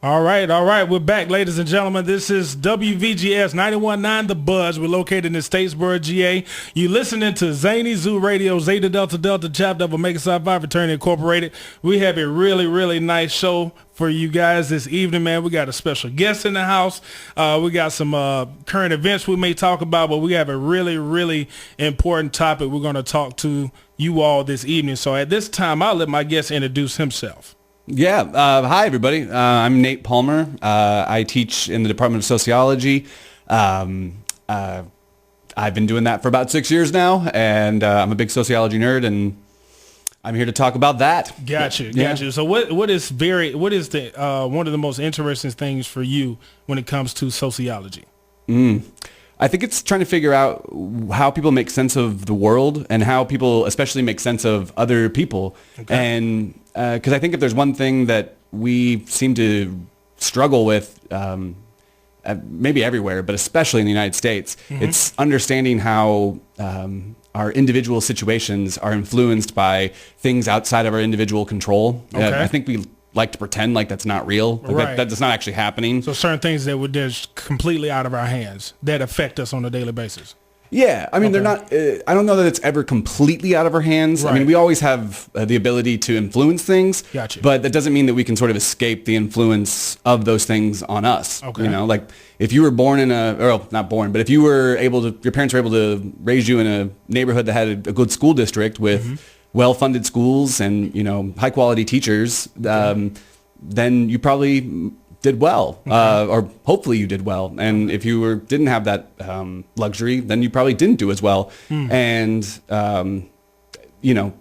All right. We're back, ladies and gentlemen. This is WVGS 91.9 The Buzz. We're located in Statesboro, GA. You listening to Zany Zoo Radio, Zeta Delta Delta Chapter of Omega Psi Phi Fraternity Incorporated. We have a really, really nice show for you guys this evening, man. We got a special guest in the house. We got some current events we may talk about, but we have a really, really important topic we're going to talk to you all this evening. So at this time, I'll let my guest introduce himself. Yeah. Hi, everybody. I'm Nate Palmer. I teach in the Department of Sociology. I've been doing that for about 6 years now, and I'm a big sociology nerd, and I'm here to talk about that. Gotcha. So what is the one of the most interesting things for you when it comes to sociology? I think it's trying to figure out how people make sense of the world and how people especially make sense of other people. Okay. And because I think if there's one thing that we seem to struggle with, maybe everywhere, but especially in the United States, it's understanding how our individual situations are influenced by things outside of our individual control. Okay. I think we like to pretend like that's not real, like that's not actually happening. So certain things that would just completely out of our hands that affect us on a daily basis. Yeah, I mean, they're not, I don't know that it's ever completely out of our hands. Right. I mean, we always have the ability to influence things, but that doesn't mean that we can sort of escape the influence of those things on us. Okay. You know, like if you were born in not born, but if you were your parents were able to raise you in a neighborhood that had a good school district with well-funded schools and, you know, high-quality teachers, then you probably did well, or hopefully you did well. And if you didn't have that luxury, then you probably didn't do as well. And, you know,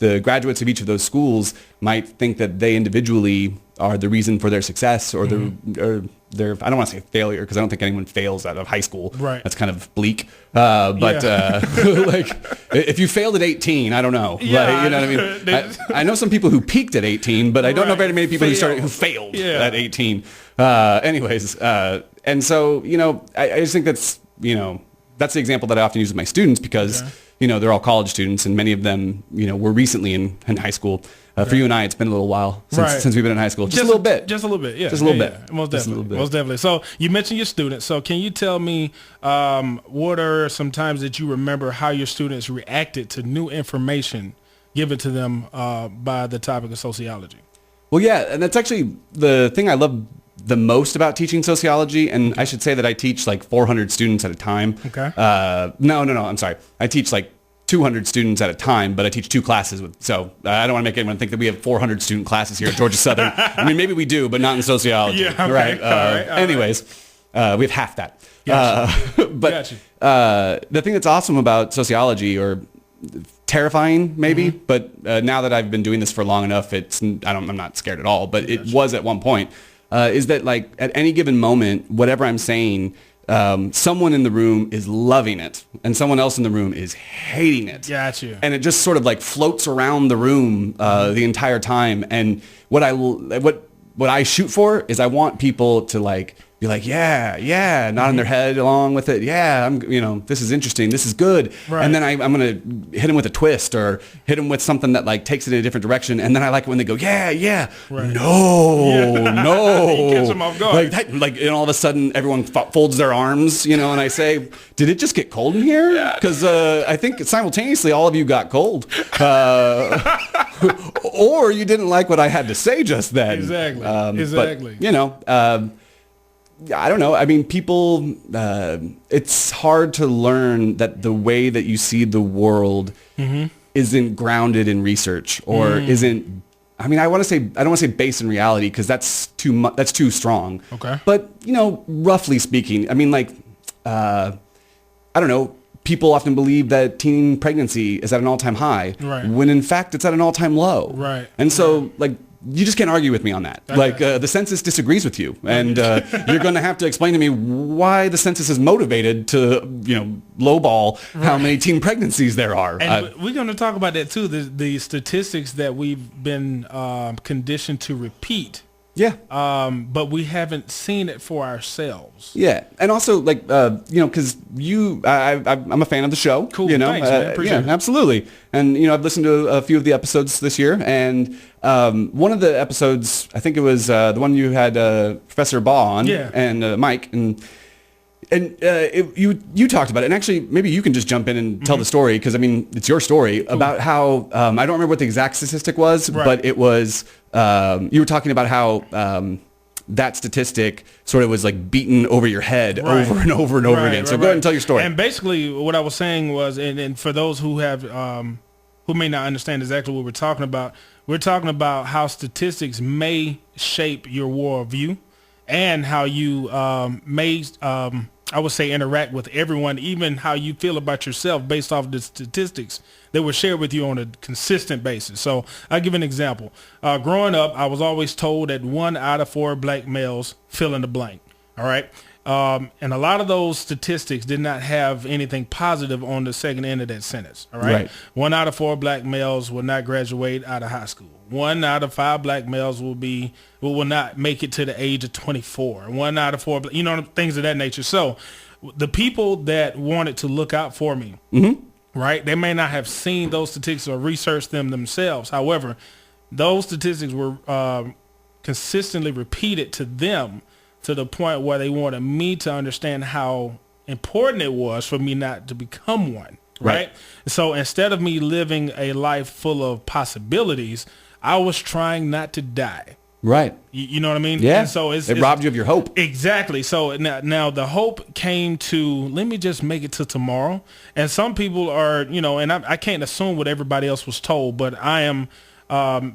the graduates of each of those schools might think that they individually are the reason for their success or their, I don't want to say failure because I don't think anyone fails out of high school. Right. That's kind of bleak. But like if you failed at 18, I don't know. Yeah, like, you know what I mean? I know some people who peaked at 18, but I don't know very many people who failed at 18. Anyways, and so, you know, I just think that's, you know, that's the example that I often use with my students because, you know, they're all college students and many of them, you know, were recently in high school. For you and I, it's been a little while since we've been in high school. Just a little bit. Just a little bit, yeah. Just a little bit. Most definitely. So you mentioned your students. So can you tell me what are some times that you remember how your students reacted to new information given to them by the topic of sociology? Well, yeah, and that's actually the thing I love the most about teaching sociology, and I should say that I teach like 400 students at a time. Okay. No, I'm sorry. I teach like 200 students at a time, but I teach 2 classes. So I don't want to make anyone think that we have 400 student classes here at Georgia Southern. I mean, maybe we do, but not in sociology. Yeah, okay. Right. All right. Anyways, we have half that. Gotcha. But the thing that's awesome about sociology, or terrifying maybe, but now that I've been doing this for long enough, I'm not scared at all, but it was at one point, is that like at any given moment, whatever I'm saying, someone in the room is loving it and someone else in the room is hating it. Gotcha. And it just sort of like floats around the room the entire time. And what I shoot for is I want people to like be like, yeah, nodding their head along with it. Yeah, this is interesting. This is good. Right. And then I'm going to hit them with a twist or hit them with something that like takes it in a different direction. And then I like it when they go, yeah, right. No. You catch them off guard. And all of a sudden everyone folds their arms, and I say, did it just get cold in here? Because I think simultaneously all of you got cold. Or you didn't like what I had to say just then. Exactly. But, I don't know. I mean, people, it's hard to learn that the way that you see the world isn't grounded in research or isn't, I mean, I don't want to say based in reality because that's too strong. Okay. But, roughly speaking, I mean, like, I don't know. People often believe that teen pregnancy is at an all-time high, right, when in fact it's at an all-time low. Right. And so, like, you just can't argue with me on that. Okay. Like, the census disagrees with you, and you're going to have to explain to me why the census is motivated to, lowball how many teen pregnancies there are. And we're going to talk about that too. The statistics that we've been conditioned to repeat Yeah. But we haven't seen it for ourselves. Yeah. And also, like, because I'm a fan of the show. Cool. Thanks, man. Appreciate it. Absolutely. And, I've listened to a few of the episodes this year. And one of the episodes, I think it was the one you had Professor Baugh on and Mike. You talked about it, and actually maybe you can just jump in and tell the story, because I mean it's your story about how I don't remember what the exact statistic was, but it was you were talking about how that statistic sort of was like beaten over your head over and over and over again. So go ahead and tell your story. And basically what I was saying was, and for those who have who may not understand exactly what we're talking about how statistics may shape your worldview and how you may I would say interact with everyone, even how you feel about yourself based off the statistics that were shared with you on a consistent basis. So I'll give an example. Growing up, I was always told that 1 out of 4 black males fill in the blank. All right. And a lot of those statistics did not have anything positive on the second end of that sentence. All right. 1 out of 4 black males will not graduate out of high school. 1 out of 5 black males will not make it to the age of 24. 1 out of 4, things of that nature. So the people that wanted to look out for me, right, they may not have seen those statistics or researched them themselves. However, those statistics were consistently repeated to them to the point where they wanted me to understand how important it was for me not to become one. Right. So instead of me living a life full of possibilities, I was trying not to die. Right. You know what I mean? Yeah. And so it robbed you of your hope. Exactly. So now the hope came to, let me just make it to tomorrow. And some people are, and I can't assume what everybody else was told, but I am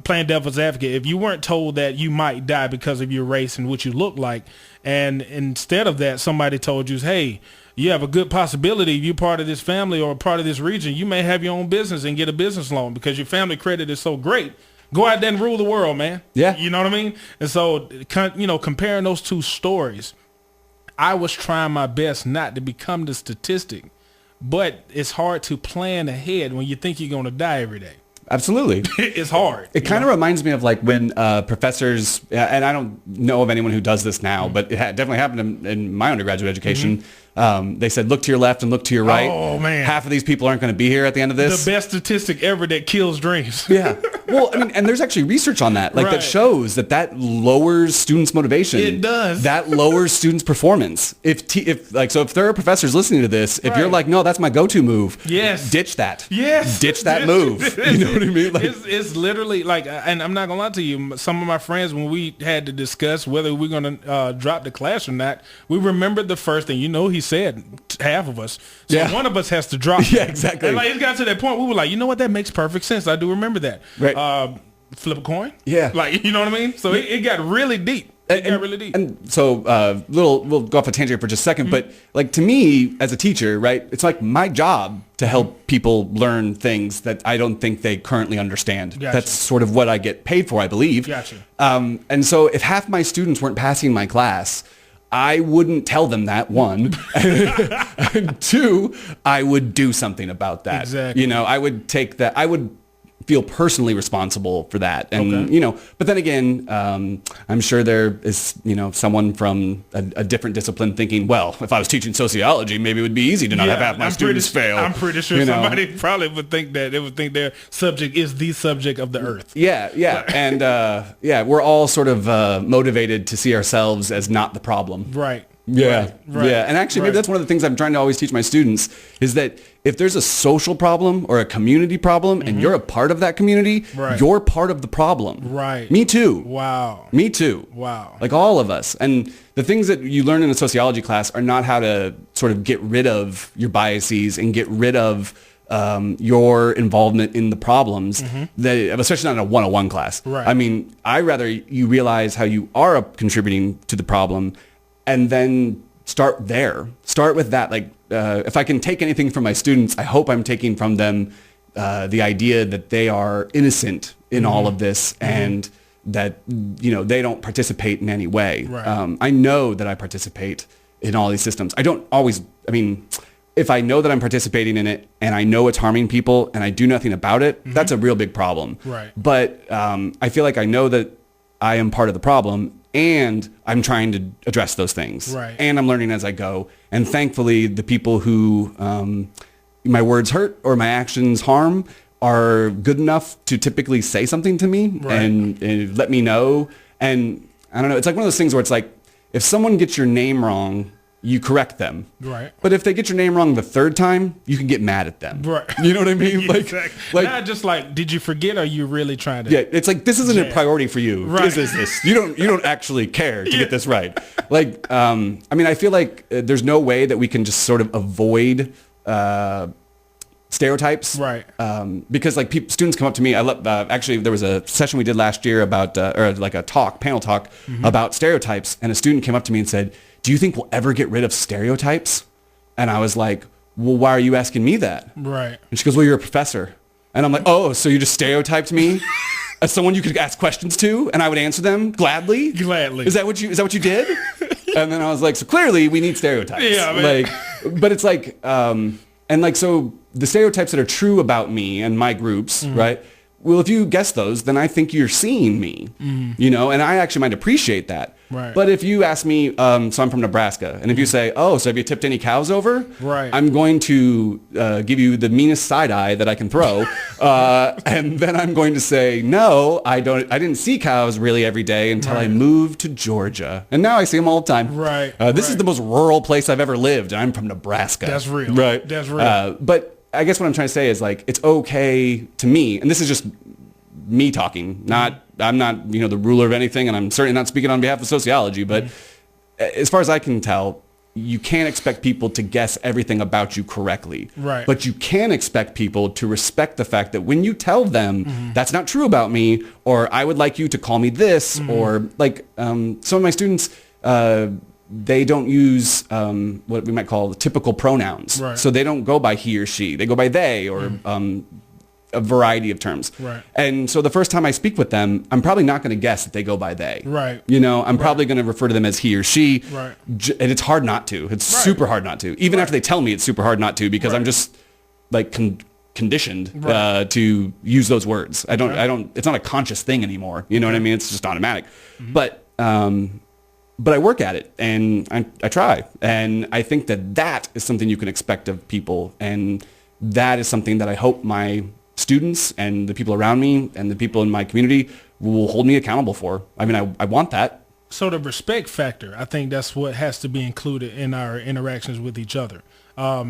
playing devil's advocate. If you weren't told that you might die because of your race and what you look like, and instead of that, somebody told you, hey, you have a good possibility, if you're part of this family or part of this region, you may have your own business and get a business loan because your family credit is so great. Go out there and rule the world, man. Yeah. You know what I mean? And so, comparing those two stories, I was trying my best not to become the statistic, but it's hard to plan ahead when you think you're going to die every day. Absolutely. It's hard. It kind of reminds me of like when professors, and I don't know of anyone who does this now, but it definitely happened in my undergraduate education. They said, look to your left and look to your right. Oh, man. Half of these people aren't going to be here at the end of this. The best statistic ever that kills dreams. Yeah. Well, I mean, and there's actually research on that, that shows that lowers students' motivation. It does. That lowers students' performance. If there are professors listening to this, if you're like, no, that's my go-to move. Yes. Ditch that. Yes. Ditch that move. You know what I mean? It's literally like, and I'm not gonna lie to you, some of my friends, when we had to discuss whether we're gonna drop the class or not, we remembered the first thing. He said half of us. So one of us has to drop. Yeah, exactly. And it got to that point, we were like, you know what, that makes perfect sense. I do remember that. Right. Flip a coin. Yeah. You know what I mean? So it got really deep. And so we'll go off a tangent for just a second, but to me as a teacher, right, it's like my job to help people learn things that I don't think they currently understand. Gotcha. That's sort of what I get paid for, I believe. Gotcha. And so if half my students weren't passing my class, I wouldn't tell them that, one. And two, I would do something about that. Exactly. I would take that. I would feel personally responsible for that. And, but then again, I'm sure there is, someone from a different discipline thinking, well, if I was teaching sociology, maybe it would be easy to not have half my students fail. I'm pretty sure somebody probably would think that. They would think their subject is the subject of the earth. Yeah, yeah. And, we're all sort of motivated to see ourselves as not the problem. Right. Yeah. Right. Yeah. And actually, maybe that's one of the things I'm trying to always teach my students is that if there's a social problem or a community problem and you're a part of that community, you're part of the problem. Right. Me too. Wow. Me too. Wow. Like all of us. And the things that you learn in a sociology class are not how to sort of get rid of your biases and get rid of your involvement in the problems, that, especially not in a 101 class. Right. I mean, I rather you realize how you are contributing to the problem and then start there. Start with that. If I can take anything from my students, I hope I'm taking from them the idea that they are innocent in all of this and that, they don't participate in any way. Right. I know that I participate in all these systems. I don't always, if I know that I'm participating in it and I know it's harming people and I do nothing about it, that's a real big problem. Right. But I feel like I know that I am part of the problem, and I'm trying to address those things. Right. And I'm learning as I go. And thankfully, the people who my words hurt or my actions harm are good enough to typically say something to me and let me know. And I don't know, it's like one of those things where it's like, if someone gets your name wrong, you correct them. Right. But if they get your name wrong the third time, you can get mad at them. Right. You know what I mean? Yeah, exactly. Not just like, did you forget, or are you really trying to? Yeah, it's like, this isn't a priority for you. Right. Is this? You don't actually care to get this right. Like, I mean, I feel like there's no way that we can just sort of avoid stereotypes. Right. Because like students come up to me. Actually, there was a session we did last year about, or like a panel talk about stereotypes. And a student came up to me and said, do you think we'll ever get rid of stereotypes? And I was like, well, why are you asking me that? Right. And she goes, well, you're a professor. And I'm like, oh, so you just stereotyped me as someone you could ask questions to, and I would answer them gladly? Gladly. Is that what you did? And then I was like, so clearly we need stereotypes. Yeah, man. Like, but it's like, and like, so the stereotypes that are true about me and my groups, right? Well, if you guess those, then I think you're seeing me, you know, and I actually might appreciate that. Right. But if you ask me, so I'm from Nebraska, and if you say, oh, so have you tipped any cows over? Right. I'm going to give you the meanest side eye that I can throw, and then I'm going to say, no, I didn't see cows really every day until I moved to Georgia, and now I see them all the time. Right. This is the most rural place I've ever lived, and I'm from Nebraska. That's real. Right. That's real. But I guess what I'm trying to say is, like, it's okay to me, and this is just me talking, I'm not, you know, the ruler of anything, and I'm certainly not speaking on behalf of sociology, but as far as I can tell, you can't expect people to guess everything about you correctly. Right. But you can expect people to respect the fact that when you tell them that's not true about me, or I would like you to call me this, or like some of my students, they don't use what we might call the typical pronouns. Right. So they don't go by he or she. They go by they, or a variety of terms. Right. And so the first time I speak with them, I'm probably not going to guess that they go by they. Right. You know, I'm probably going to refer to them as he or she. Right. And it's hard not to. It's super hard not to. Even after they tell me, it's super hard not to, because I'm just like conditioned to use those words. I don't, it's not a conscious thing anymore. You know what I mean? It's just automatic. But I work at it, and I try. And I think that is something you can expect of people. And that is something that I hope my students and the people around me and the people in my community will hold me accountable for. I mean, I want that. So the respect factor, I think that's what has to be included in our interactions with each other.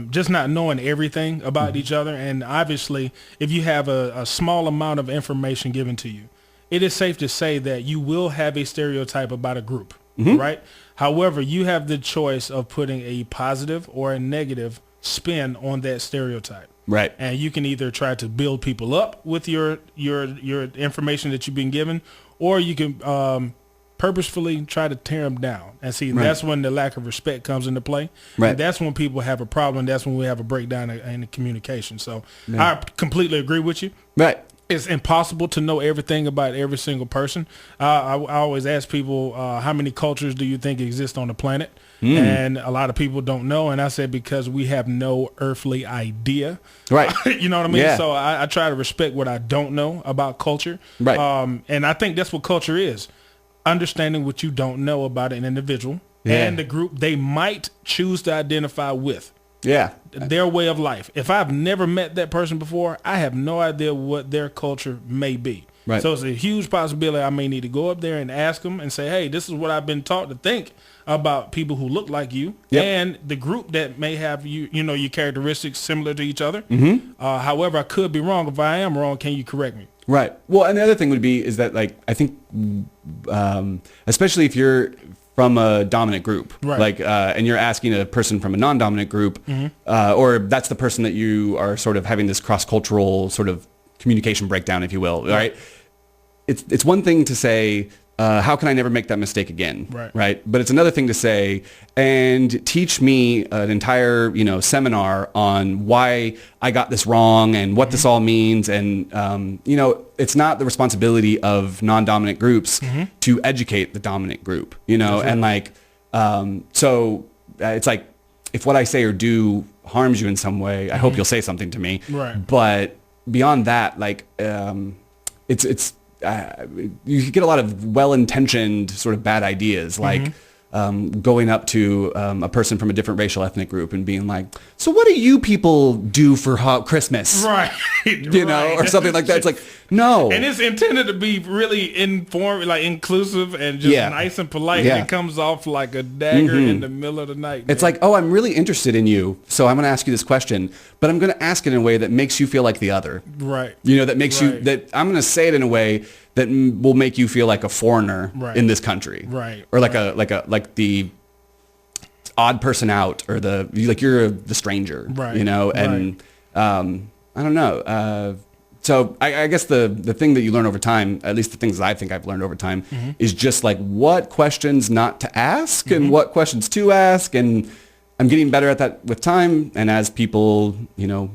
Just not knowing everything about each other. And obviously, if you have a small amount of information given to you, it is safe to say that you will have a stereotype about a group, right? However, you have the choice of putting a positive or a negative spin on that stereotype. Right. And you can either try to build people up with your information that you've been given, or you can purposefully try to tear them down. And see, that's when the lack of respect comes into play. Right. And that's when people have a problem. That's when we have a breakdown in the communication. So I completely agree with you. Right. It's impossible to know everything about every single person. I always ask people, how many cultures do you think exist on the planet? And a lot of people don't know. And I said, because we have no earthly idea. Right. You know what I mean? Yeah. So I try to respect what I don't know about culture. Right. And I think that's what culture is. Understanding what you don't know about an individual and the group they might choose to identify with. Yeah. Their way of life. If I've never met that person before, I have no idea what their culture may be. Right. So it's a huge possibility I may need to go up there and ask them and say, hey, this is what I've been taught to think about people who look like you and the group that may have your characteristics similar to each other. However, I could be wrong. If I am wrong, can you correct me? Right. Well, and the other thing would be is that, like, I think, especially if you're from a dominant group, like, and you're asking a person from a non-dominant group, or that's the person that you are sort of having this cross-cultural sort of communication breakdown, if you will, right? It's one thing to say, how can I never make that mistake again? Right. But it's another thing to say, and teach me an entire, seminar on why I got this wrong and what this all means. And, it's not the responsibility of non-dominant groups to educate the dominant group, and like, so it's like, if what I say or do harms you in some way, I hope you'll say something to me. Right. But beyond that, like, it's you get a lot of well-intentioned sort of bad ideas, like going up to a person from a different racial ethnic group and being like, so what do you people do for Christmas? Right. You know, or something like that. It's like, no. And it's intended to be really like inclusive and just nice and polite. Yeah. And it comes off like a dagger in the middle of the night. It's like, oh, I'm really interested in you, so I'm going to ask you this question, but I'm going to ask it in a way that makes you feel like the other. Right. You know, that makes you, that I'm going to say it in a way that will make you feel like a foreigner in this country. Right. Or like like the odd person out, or you're the stranger. Right. You know, and I don't know. So I guess the thing that you learn over time, at least the things that I think I've learned over time, is just like what questions not to ask and what questions to ask. And I'm getting better at that with time. And as people, you know,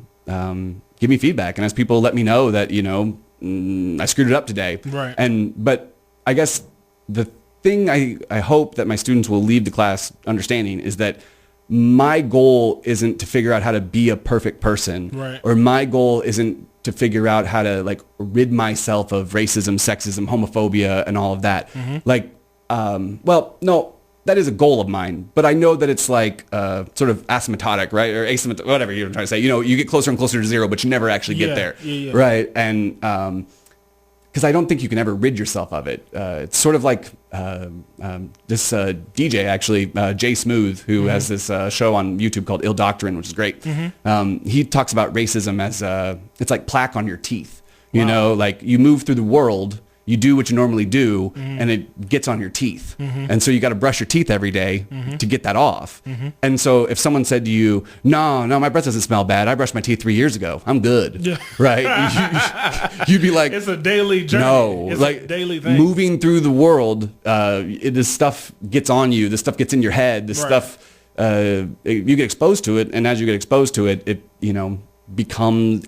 give me feedback, and as people let me know that, you know, I screwed it up today. Right. But I guess the thing I hope that my students will leave the class understanding is that my goal isn't to figure out how to be a perfect person. Right. Or my goal isn't to figure out how to like rid myself of racism, sexism, homophobia, and all of that. Like, well, no, that is a goal of mine, but I know that it's like sort of asymptotic, right? Or asymptotic, whatever you're trying to say. You know, you get closer and closer to zero, but you never actually get there. Right. And because I don't think you can ever rid yourself of it. It's sort of like this DJ, actually, Jay Smooth, who has this show on YouTube called Ill Doctrine, which is great. He talks about racism as it's like plaque on your teeth. You know, like you move through the world, you do what you normally do, and it gets on your teeth. And so you got to brush your teeth every day to get that off. And so if someone said to you, no, my breath doesn't smell bad. I brushed my teeth 3 years ago. I'm good. Right? You'd be like, it's a daily journey. No, it's like a daily thing. Moving through the world, this stuff gets on you. This stuff gets in your head. This stuff, you get exposed to it. And as you get exposed to it, it, you know, becomes,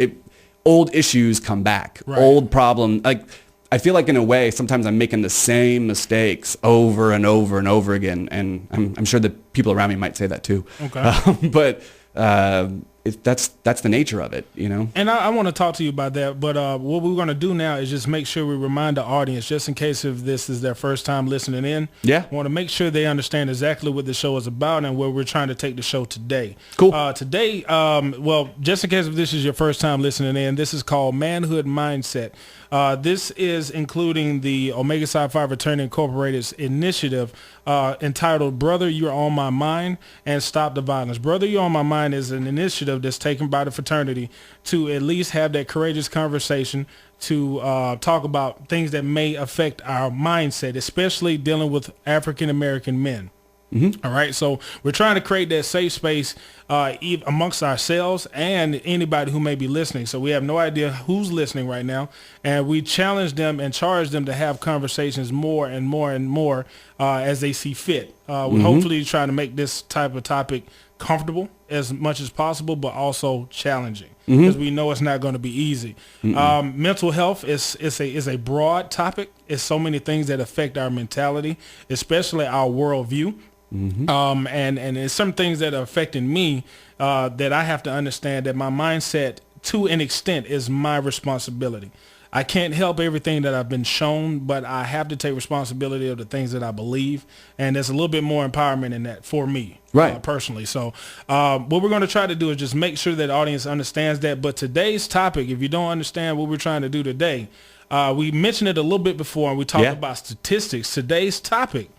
old issues come back. Old problem, like, I feel like in a way, sometimes I'm making the same mistakes over and over and over again. And I'm sure that people around me might say that too. Okay. But that's the nature of it, you know? And I want to talk to you about that. But what we're going to do now is just make sure we remind the audience, just in case if this is their first time listening in. Yeah. I want to make sure they understand exactly what the show is about and where we're trying to take the show today. Cool. Today, well, just in case if this is your first time listening in, this is called Manhood Mindset. This is including the Omega Psi Phi Fraternity Incorporated's initiative entitled Brother, You're on My Mind and Stop the Violence. Brother, You're on My Mind is an initiative that's taken by the fraternity to at least have that courageous conversation to talk about things that may affect our mindset, especially dealing with African-American men. All right. So we're trying to create that safe space amongst ourselves and anybody who may be listening. So we have no idea who's listening right now. And we challenge them and charge them to have conversations more and more and more as they see fit. We're hopefully trying to make this type of topic comfortable as much as possible, but also challenging because we know it's not going to be easy. Mental health is a broad topic. It's so many things that affect our mentality, especially our worldview. And it's some things that are affecting me that I have to understand that my mindset, to an extent, is my responsibility. I can't help everything that I've been shown, but I have to take responsibility of the things that I believe. And there's a little bit more empowerment in that for me, personally. So what we're going to try to do is just make sure that the audience understands that. But today's topic, if you don't understand what we're trying to do today, we mentioned it a little bit before, and we talked about statistics. Today's topic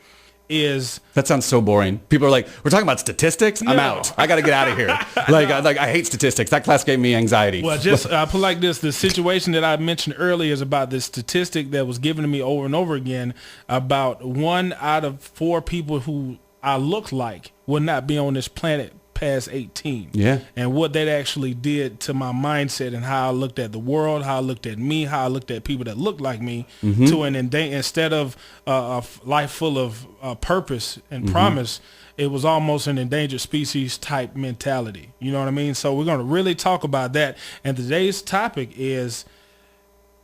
is... That sounds so boring. People are like, we're talking about statistics? I'm out. I got to get out of here. I hate statistics. That class gave me anxiety. Well, just put like this. The situation that I mentioned earlier is about this statistic that was given to me over and over again about 1 out of 4 people who I look like will not be on this planet past 18. Yeah. And what that actually did to my mindset and how I looked at the world, how I looked at me, how I looked at people that looked like me, to an instead of a life full of purpose and promise, it was almost an endangered species type mentality. You know what I mean? So we're going to really talk about that. And today's topic is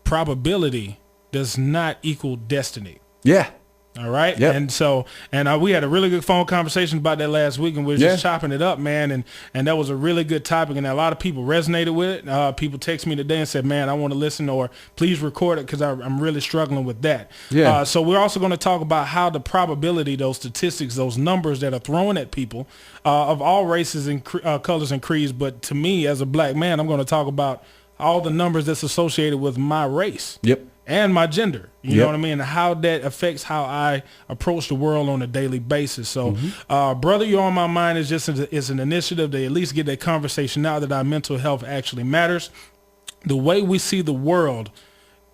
probability does not equal destiny. Yeah. All right. Yep. And we had a really good phone conversation about that last week, and we were just chopping it up, man. And that was a really good topic, and a lot of people resonated with it. People text me today and said, man, I want to listen, or please record it because I'm really struggling with that. Yeah. So we're also going to talk about how the probability, those statistics, those numbers that are thrown at people of all races and colors and creeds. But to me, as a black man, I'm going to talk about all the numbers that's associated with my race. Yep. And my gender, you know what I mean? How that affects how I approach the world on a daily basis. So, Brother, You're on My Mind is an initiative to at least get that conversation out that our mental health actually matters. The way we see the world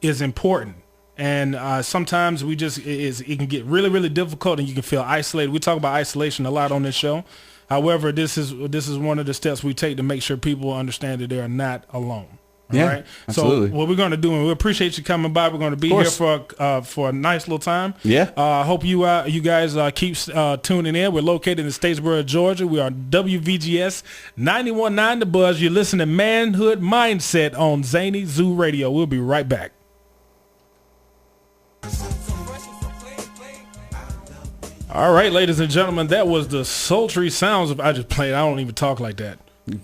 is important. And sometimes it can get really, really difficult, and you can feel isolated. We talk about isolation a lot on this show. However, this is one of the steps we take to make sure people understand that they are not alone. All right. Absolutely. So what we're going to do, and we appreciate you coming by. We're going to be here for a nice little time. Yeah. I hope you guys keep tuning in. We're located in Statesboro, Georgia. We are WVGS 91.9 The Buzz. You're listening to Manhood Mindset on Zany Zoo Radio. We'll be right back. All right, ladies and gentlemen, that was the sultry sounds of I just played. I don't even talk like that.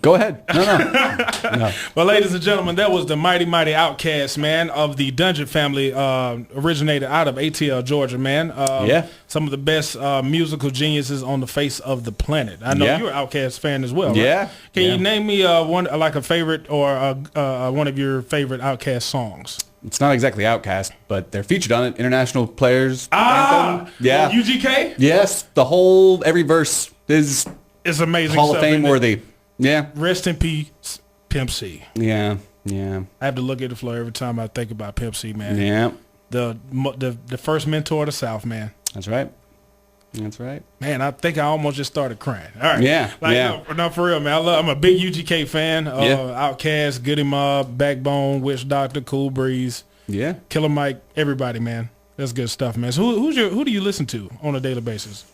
Go ahead. No. But ladies and gentlemen, that was the mighty Outkast, man, of the Dungeon family, originated out of ATL, Georgia, man. Some of the best musical geniuses on the face of the planet. I know you're an Outkast fan as well, right? Yeah. Can you name me a favorite or one of your favorite Outkast songs? It's not exactly Outkast, but they're featured on it. International Players. Anthem. Yeah. UGK? Yes. Every verse is amazing. Hall of Fame worthy. Yeah. Rest in peace, Pimp C. Yeah. I have to look at the floor every time I think about Pimp C, man. Yeah. The first mentor of the South, man. That's right. Man, I think I almost just started crying. All right. Yeah. No, for real, man. I'm a big UGK fan. Outkast, Goody Mob, Backbone, Witch Doctor, Cool Breeze. Yeah. Killer Mike, everybody, man. That's good stuff, man. So who do you listen to on a daily basis?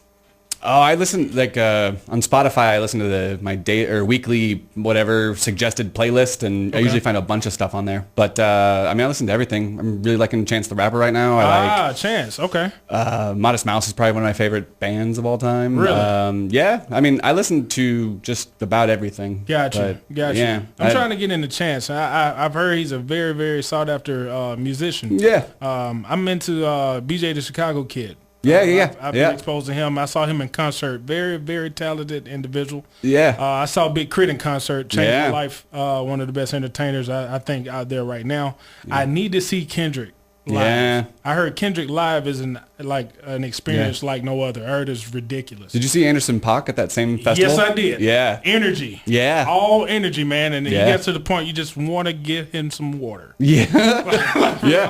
Oh, I listen on Spotify. I listen to my weekly whatever suggested playlist, and I usually find a bunch of stuff on there. But I listen to everything. I'm really liking Chance the Rapper right now. Chance. Okay. Modest Mouse is probably one of my favorite bands of all time. Really? I listen to just about everything. Gotcha. Yeah. I'm trying to get into Chance. I've heard he's a very, very sought after musician. Yeah. I'm into BJ the Chicago Kid. I've been exposed to him. I saw him in concert. Very, very talented individual. Yeah. I saw Big Crit in concert. Changed my life. One of the best entertainers I think out there right now. Yeah. I need to see Kendrick live. Yeah. I heard Kendrick live is an experience like no other. I heard it's ridiculous. Did you see Anderson .Paak at that same festival? Yes, I did. Yeah. Energy. Yeah. All energy, man. And he gets to the point you just want to get him some water. Yeah.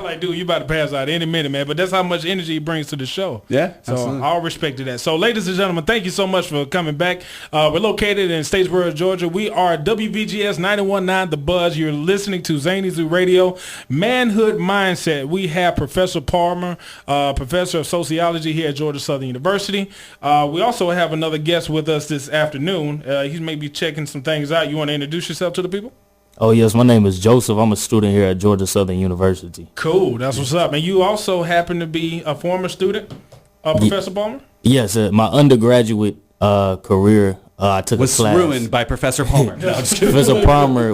Like, dude, you about to pass out any minute, man. But that's how much energy he brings to the show. Yeah. So absolutely. all respect to that. So, ladies and gentlemen, thank you so much for coming back. We're located in Statesboro, Georgia. We are WVGS 91.9 The Buzz. You're listening to Zany Zoo Radio. Manhood Mindset. We have Professor Palmer, Professor of Sociology here at Georgia Southern University. We also have another guest with us this afternoon. He's maybe checking some things out. You want to introduce yourself to the people? Oh, yes. My name is Joseph. I'm a student here at Georgia Southern University. Cool. That's what's up. And you also happen to be a former student of Professor Palmer? Yes. My undergraduate career, I took a class. Was ruined by Professor Palmer. Professor Palmer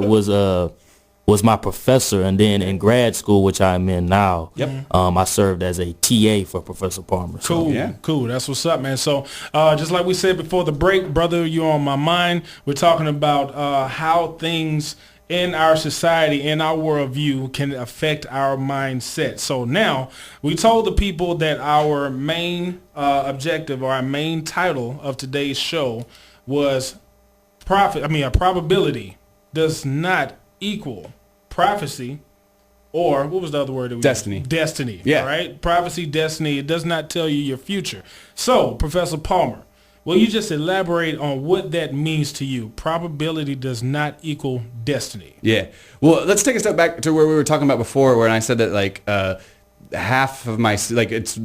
was my professor, and then in grad school, which I'm in now, I served as a TA for Professor Palmer. Cool, cool. That's what's up, man. So just like we said before the break, brother, you're on my mind. We're talking about how things in our society, in our worldview, can affect our mindset. So now we told the people that our main objective or our main title of today's show was probability does not equal prophecy, or what was the other word that we Destiny. used? Destiny. Yeah. All right. Prophecy, destiny. It does not tell you your future. So, Professor Palmer, will you just elaborate on what that means to you? Probability does not equal destiny. Yeah. Well, let's take a step back to where we were talking about before, where I said that half of my students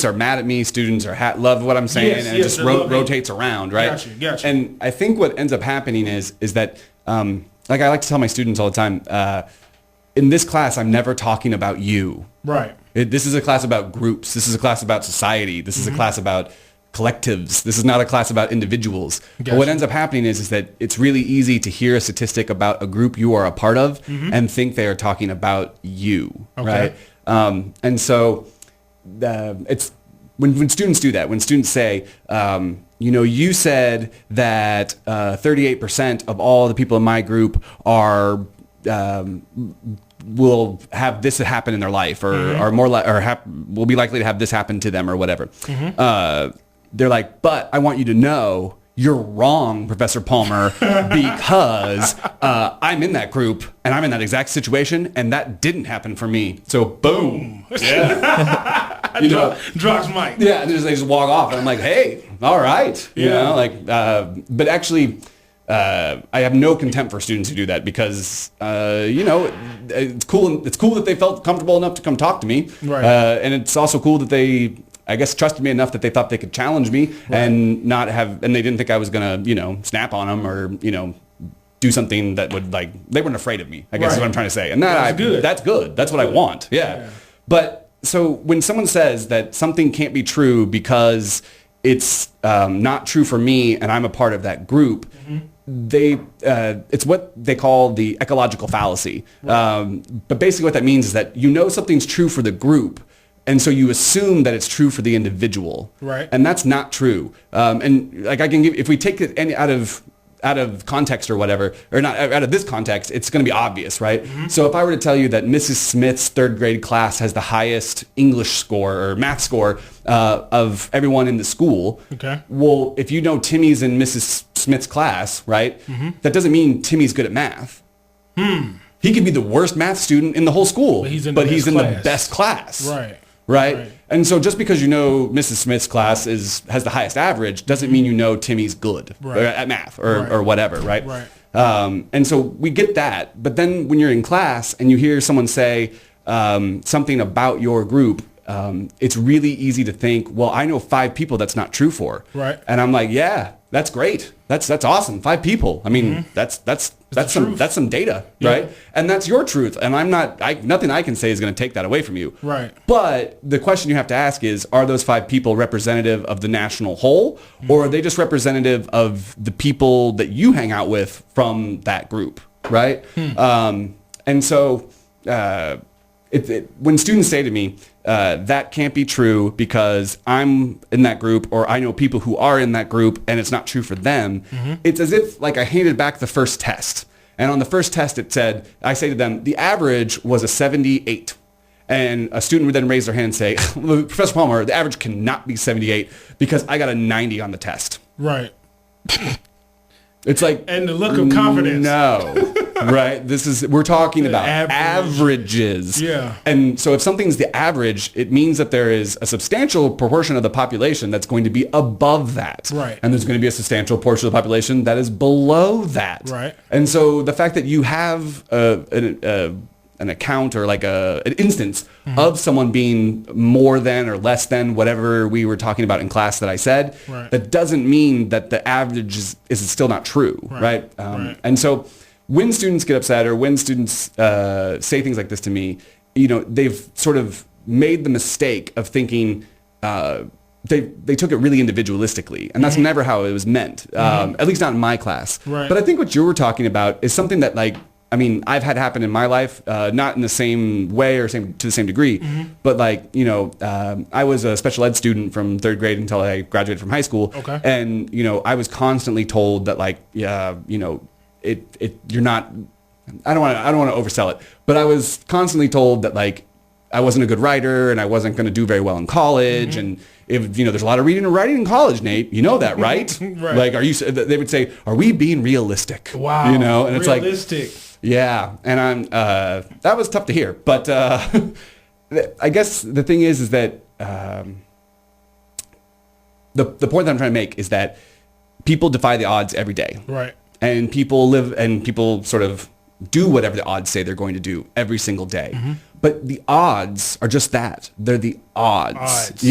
are mad at me, students are love what I'm saying, and it just rotates around, right? Gotcha. And I think what ends up happening is that, I like to tell my students all the time, in this class, I'm never talking about you. Right. This is a class about groups. This is a class about society. This is a class about collectives. This is not a class about individuals. But what ends up happening is that it's really easy to hear a statistic about a group you are a part of and think they are talking about you, right? And so it's when students do that, when students say, you said that 38% of all the people in my group are will have this happen in their life, or are more will be likely to have this happen to them, or whatever. They're like, but I want you to know you're wrong, Professor Palmer, because I'm in that group and I'm in that exact situation, and that didn't happen for me. So boom. Yeah. Drops mic. Yeah, and they just walk off, and I'm like, hey, all right. But actually, I have no contempt for students who do that, because it's cool. It's cool that they felt comfortable enough to come talk to me, right? And it's also cool that they, I guess, trusted me enough that they thought they could challenge me and they didn't think I was gonna, snap on them or, do something that would, like, they weren't afraid of me, I guess is what I'm trying to say. And that's good. That's what I want. Yeah. But so when someone says that something can't be true because it's not true for me and I'm a part of that group, it's what they call the ecological fallacy. But basically what that means is that something's true for the group, and so you assume that it's true for the individual. Right. And that's not true. And like, I can give, if we take it out of context or whatever, or not out of this context, it's going to be obvious, right? So if I were to tell you that Mrs. Smith's third grade class has the highest English score or math score of everyone in the school, well, if you know Timmy's in Mrs. Smith's class, right, that doesn't mean Timmy's good at math. He could be the worst math student in the whole school, but he's in the best class. Right? And so just because Mrs. Smith's class has the highest average doesn't mean Timmy's good at math or whatever, right? And so we get that. But then when you're in class and you hear someone say something about your group, it's really easy to think, well, I know 5 people that's not true for. Right. And I'm like, yeah, that's great. That's awesome. 5 people. I mean, that's some data, right? And that's your truth. And nothing I can say is going to take that away from you. Right. But the question you have to ask is, are those 5 people representative of the national whole, or are they just representative of the people that you hang out with from that group, right? And so when students say to me, that can't be true because I'm in that group, or I know people who are in that group and it's not true for them, it's as if, like, I handed back the first test. And on the first test it said, I say to them, the average was a 78. And a student would then raise their hand and say, Professor Palmer, the average cannot be 78 because I got a 90 on the test. Right. It's like, and the look of confidence. No, right? We're talking about averages. Yeah. And so if something's the average, it means that there is a substantial proportion of the population that's going to be above that. Right. And there's going to be a substantial portion of the population that is below that. Right. And so the fact that you have an account or like an instance of someone being more than or less than whatever we were talking about in class that I said, that doesn't mean that the average is still not true, right? And so when students get upset or when students say things like this to me, they've sort of made the mistake of thinking they took it really individualistically, and that's never how it was meant, at least not in my class. Right. But I think what you were talking about is something that, like, I mean, I've had happen in my life, not in the same way or to the same degree, but like, I was a special ed student from 3rd grade until I graduated from high school. Okay. And, I was constantly told that, like, you're not, I don't want to oversell it, but I was constantly told that, like, I wasn't a good writer and I wasn't going to do very well in college. And if, there's a lot of reading and writing in college, Nate, you know that, right? Right. Like, they would say, are we being realistic? Wow. And it's like, realistic. Yeah, and that was tough to hear. But I guess the thing is that the point that I'm trying to make is that people defy the odds every day. Right. And people sort of do whatever the odds say they're going to do every single day. But the odds are just that. They're the odds.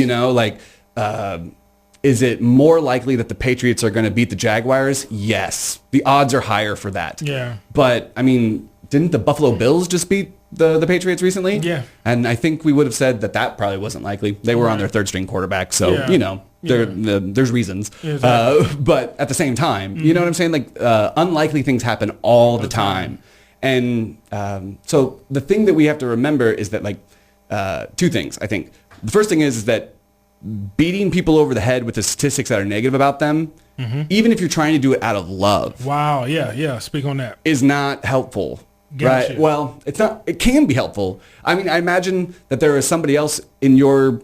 Is it more likely that the Patriots are going to beat the Jaguars? Yes. The odds are higher for that. Yeah. But, I mean, didn't the Buffalo Bills just beat the Patriots recently. Yeah. And I think we would have said that probably wasn't likely. They were on their third string quarterback, so there's reasons. Exactly. But at the same time, you know what I'm saying? Like unlikely things happen all the time. And so the thing that we have to remember is that like two things. I think the first thing is that beating people over the head with the statistics that are negative about them, even if you're trying to do it out of love. Wow. Yeah. Speak on that. Is not helpful. Right. Well, it's not. It can be helpful. I mean, I imagine that there is somebody else in your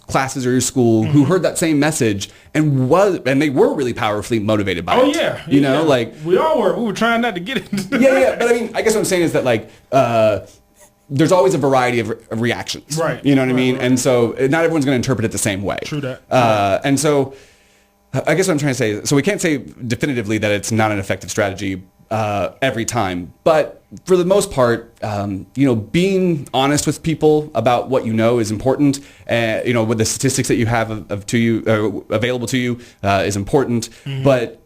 classes or your school who heard that same message and they were really powerfully motivated by it. Oh yeah. You know, like we all were. We were trying not to get it. yeah. But I mean, I guess what I'm saying is that like there's always a variety of reactions. Right. You know what I mean? Right. And so not everyone's going to interpret it the same way. True that. And so I guess what I'm trying to say. So we can't say definitively that it's not an effective strategy every time, but for the most part, being honest with people about what you know is important. With the statistics that you have available to you is important. But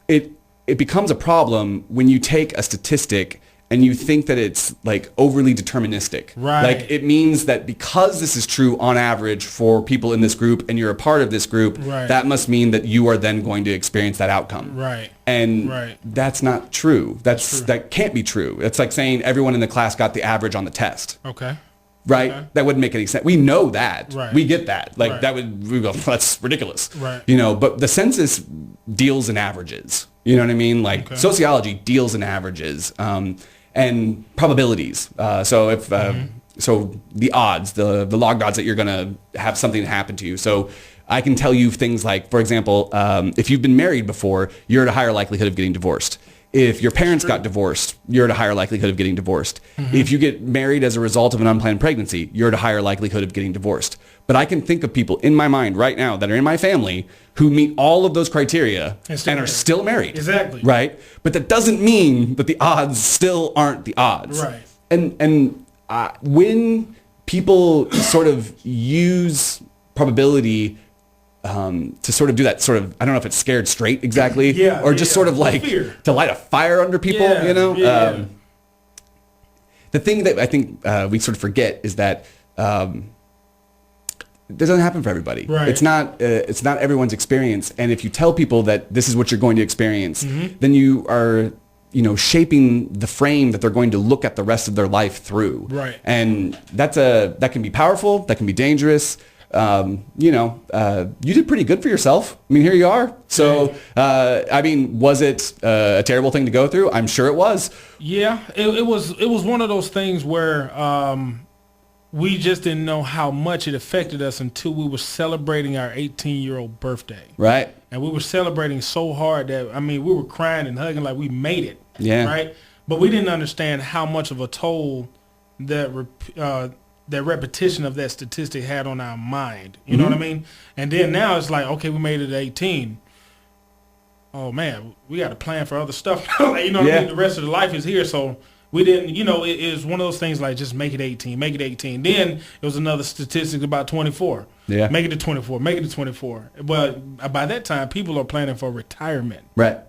it becomes a problem when you take a statistic and you think that it's like overly deterministic. Right. Like it means that because this is true on average for people in this group and you're a part of this group, that must mean that you are then going to experience that outcome. Right. And that's not true. That can't be true. It's like saying everyone in the class got the average on the test. Okay. Right? Okay. That wouldn't make any sense. We know that. Right. We get that. Like we go, that's ridiculous. Right. But the census deals in averages. You know what I mean? Like sociology deals in averages. And probabilities. So if so the odds, the logged odds that you're going to have something happen to you. So I can tell you things like, for example, if you've been married before, you're at a higher likelihood of getting divorced. If your parents got divorced, you're at a higher likelihood of getting divorced. If you get married as a result of an unplanned pregnancy, you're at a higher likelihood of getting divorced. But I can think of people in my mind right now that are in my family who meet all of those criteria and are still married. Exactly. Right? But that doesn't mean that the odds still aren't the odds. Right. And when people sort of use probability to sort of do that sort of, I don't know if it's scared straight exactly, or just sort of like fear. To light a fire under people, you know? Yeah. The thing that I think we sort of forget is that it doesn't happen for everybody. Right. It's not everyone's experience. And if you tell people that this is what you're going to experience, then you are, shaping the frame that they're going to look at the rest of their life through. Right. And that can be powerful. That can be dangerous. You did pretty good for yourself. I mean, here you are. So, was it a terrible thing to go through? I'm sure it was. Yeah, it was one of those things where we just didn't know how much it affected us until we were celebrating our 18-year-old birthday. Right. And we were celebrating so hard that, we were crying and hugging like we made it. Yeah. Right. But we didn't understand how much of a toll that repetition of that statistic had on our mind. You know what I mean? And then now it's like, okay, we made it at 18. Oh man, we got to plan for other stuff. You know what I mean? The rest of the life is here. So we didn't, it is one of those things like just make it 18, make it 18. Then it was another statistic about 24. Yeah. Make it to 24, make it to 24. But by that time, people are planning for retirement. Right.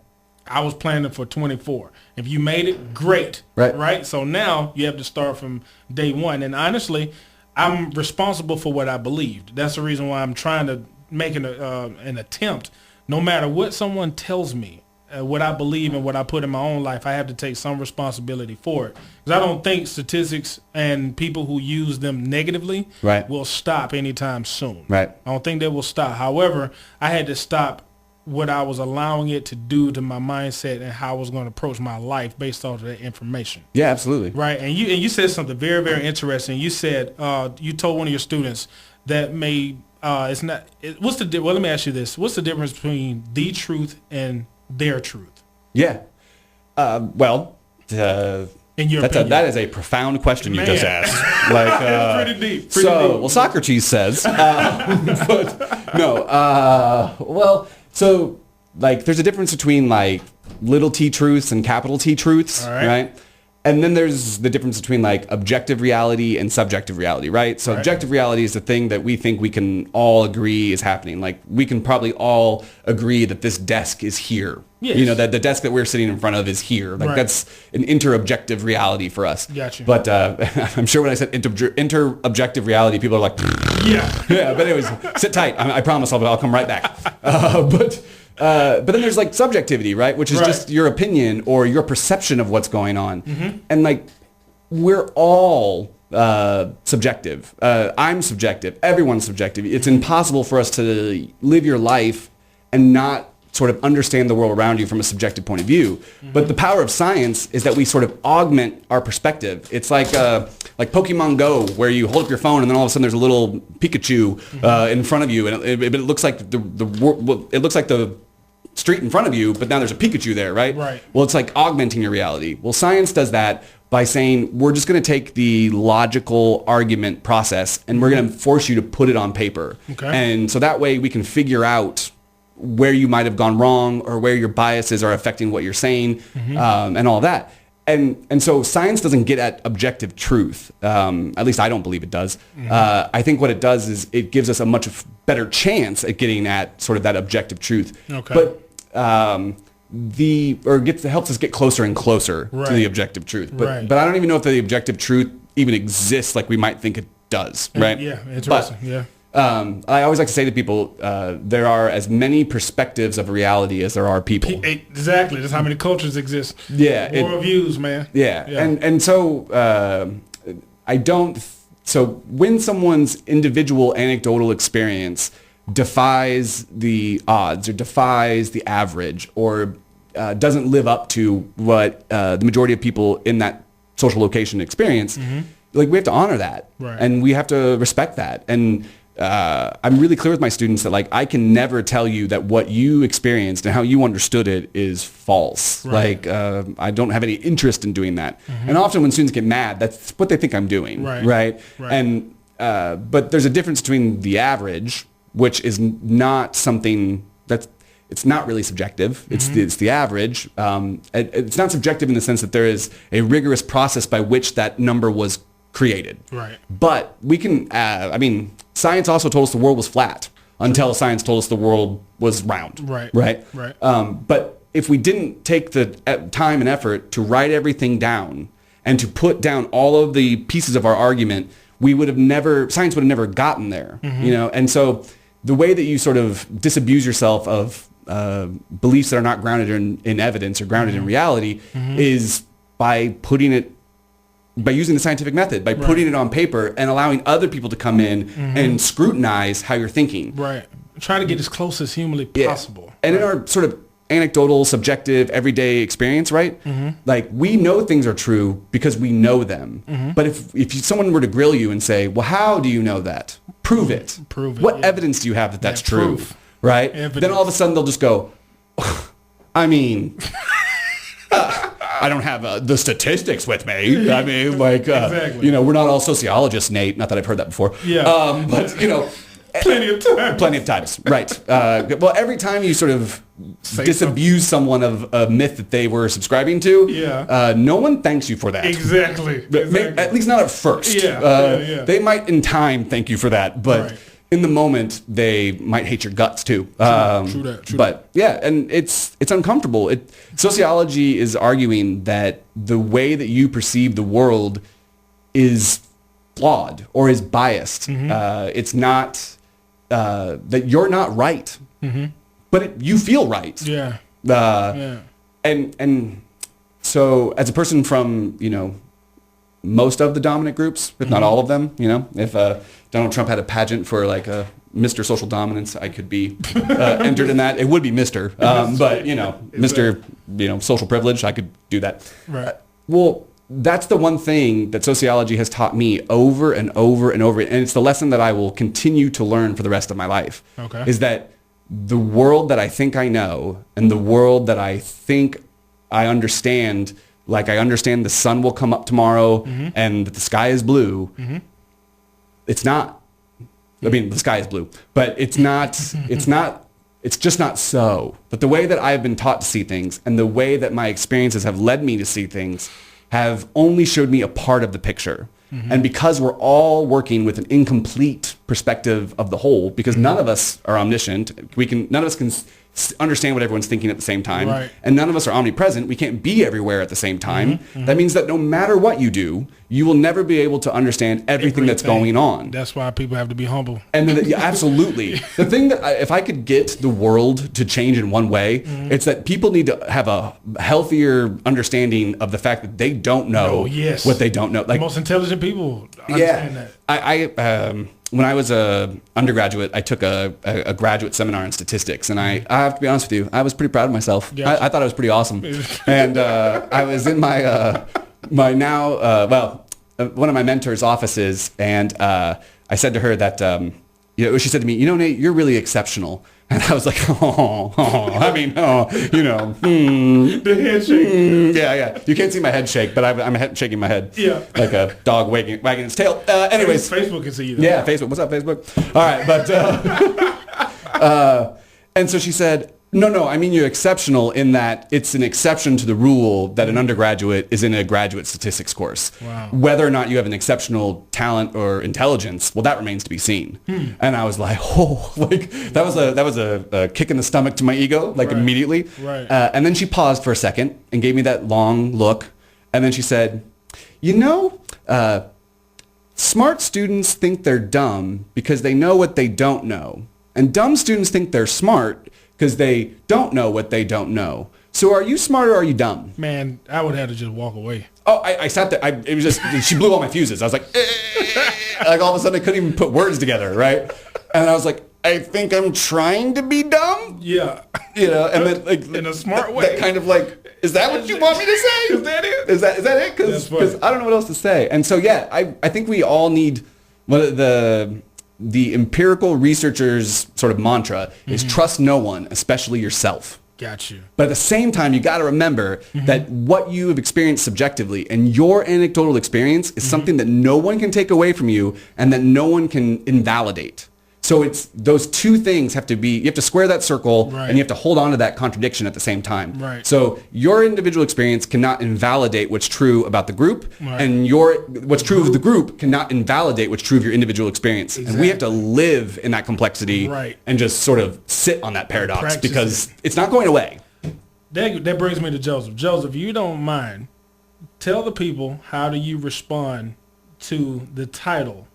I was planning for 24. If you made it, great. Right. So now you have to start from day one. And honestly, I'm responsible for what I believed. That's the reason why I'm trying to make an attempt. No matter what someone tells me, what I believe and what I put in my own life, I have to take some responsibility for it. Because I don't think statistics and people who use them negatively will stop anytime soon. Right. I don't think they will stop. However, I had to stop what I was allowing it to do to my mindset and how I was going to approach my life based off of that information. Yeah, absolutely. Right. And you said something very, very interesting. You said you told one of your students that let me ask you this. What's the difference between the truth and their truth? Yeah. In your opinion. That is a profound question you just asked. Like, pretty deep. Well, Socrates says, So, like, there's a difference between, like, little t truths and capital T truths, right? And then there's the difference between like objective reality and subjective reality, right? So objective reality is the thing that we think we can all agree is happening. Like we can probably all agree that this desk is here. Yes. You know, that the desk that we're sitting in front of is here. Like that's an inter-objective reality for us. Gotcha. But I'm sure when I said inter-objective reality, people are like, yeah. But anyways, sit tight. I promise I'll come right back. But then there's like subjectivity, right? Which is just your opinion or your perception of what's going on. Mm-hmm. And like, we're all subjective. I'm subjective. Everyone's subjective. It's impossible for us to live your life and not sort of understand the world around you from a subjective point of view. Mm-hmm. But the power of science is that we sort of augment our perspective. It's like Pokemon Go, where you hold up your phone and then all of a sudden there's a little Pikachu in front of you, and it looks like it looks like the street in front of you, but now there's a Pikachu there, right? Right. Well, it's like augmenting your reality. Well, science does that by saying we're just going to take the logical argument process and we're going to force you to put it on paper. Okay. And so that way we can figure out where you might have gone wrong or where your biases are affecting what you're saying, and all that. And so science doesn't get at objective truth. At least I don't believe it does. I think what it does is it gives us a much better chance at getting at sort of that objective truth. Okay. But helps us get closer and closer to the objective truth. But I don't even know if the objective truth even exists like we might think it does, right? Yeah, interesting. Yeah. I always like to say to people, there are as many perspectives of reality as there are people. Exactly. That's how many cultures exist. Yeah. More views, man. Yeah. And so so when someone's individual anecdotal experience defies the odds or defies the average or doesn't live up to what the majority of people in that social location experience, like we have to honor that. Right. And we have to respect that. And I'm really clear with my students that like I can never tell you that what you experienced and how you understood it is false. Right. Like I don't have any interest in doing that. And often when students get mad, that's what they think I'm doing. Right. And but there's a difference between the average, which is not something it's not really subjective. It's the average. It's not subjective in the sense that there is a rigorous process by which that number was created. Right. But we can, science also told us the world was flat until science told us the world was round. Right. But if we didn't take the time and effort to write everything down and to put down all of the pieces of our argument, science would have never gotten there, you know? And so the way that you sort of disabuse yourself of beliefs that are not grounded in evidence or grounded in reality is by using the scientific method, by putting it on paper and allowing other people to come in and scrutinize how you're thinking. Right. Try to get as close as humanly possible. And in our sort of anecdotal, subjective, everyday experience, right? Like we know things are true because we know them. But if someone were to grill you and say, well, how do you know that? Prove it. What evidence do you have that that's true? Proof. Right? Evidence. Then all of a sudden they'll just go, I mean... I don't have the statistics with me. I mean, like, exactly. We're not all sociologists, Nate. Not that I've heard that before. Yeah. But, plenty of times. Plenty of times, right. Well, every time you sort of disabuse someone of a myth that they were subscribing to, no one thanks you for that. Exactly. At least not at first. They might in time thank you for that, but... in the moment, they might hate your guts too. True that. Yeah, and it's uncomfortable. Sociology is arguing that the way that you perceive the world is flawed or is biased. It's not that you're not right, but you feel right. Yeah. And so as a person from most of the dominant groups, if not all of them, if Donald Trump had a pageant for like a Mr. Social Dominance, I could be entered in that. It would be Mr. But Mr. Social Privilege, I could do that. Right. Well, that's the one thing that sociology has taught me over and over and over, and it's the lesson that I will continue to learn for the rest of my life. Okay. Is that the world that I think I know and the world that I think I understand. Like I understand the sun will come up tomorrow and that the sky is blue. It's not. I mean, the sky is blue, but it's not. It's just not so. But the way that I've been taught to see things and the way that my experiences have led me to see things have only showed me a part of the picture. And because we're all working with an incomplete perspective of the whole, because none of us are omniscient, none of us can understand what everyone's thinking at the same time, and none of us are omnipresent. We can't be everywhere at the same time. That means that no matter what you do, you will never be able to understand everything that's going on. That's why people have to be humble. And yeah, absolutely. The thing that if I could get the world to change in one way, it's that people need to have a healthier understanding of the fact that they don't know what they don't know. Like the most intelligent people understand that. I when I was a undergraduate, I took a graduate seminar in statistics, and I have to be honest with you, I was pretty proud of myself. I thought I was pretty awesome. And I was in my one of my mentor's offices, and I said to her that, she said to me, Nate, you're really exceptional. And I was like, the head shake. Yeah. You can't see my head shake, but I'm shaking my head. Yeah. Like a dog wagging its tail. Anyways. Facebook can see you. Though. Yeah, Facebook. What's up, Facebook? All right, but, and so she said, no, I mean, you're exceptional in that it's an exception to the rule that an undergraduate is in a graduate statistics course. Wow. Whether or not you have an exceptional talent or intelligence, well, that remains to be seen. And I was like, that was a kick in the stomach to my ego, immediately. Right. And then she paused for a second and gave me that long look. And then she said, smart students think they're dumb because they know what they don't know. And dumb students think they're smart because they don't know what they don't know. So are you smart or are you dumb? Man, I would have to just walk away. Oh, I sat there. It was just, she blew all my fuses. I was like, like all of a sudden I couldn't even put words together, right? And I was like, I think I'm trying to be dumb. Yeah. And then in a smart way. That kind of is that what you want me to say? Is that it? Is that it? Because I don't know what else to say. And so, yeah, I think we all need the empirical researcher's sort of mantra is trust no one, especially yourself. Got you. But at the same time, you got to remember that what you have experienced subjectively and your anecdotal experience is something that no one can take away from you and that no one can invalidate. So it's those two things have to be, you have to square that circle and you have to hold on to that contradiction at the same time. Right. So your individual experience cannot invalidate what's true about the group and what's true of the group cannot invalidate what's true of your individual experience. Exactly. And we have to live in that complexity and just sort of sit on that paradox because it's not going away. That brings me to Joseph. Joseph, you don't mind, tell the people how do you respond to the title,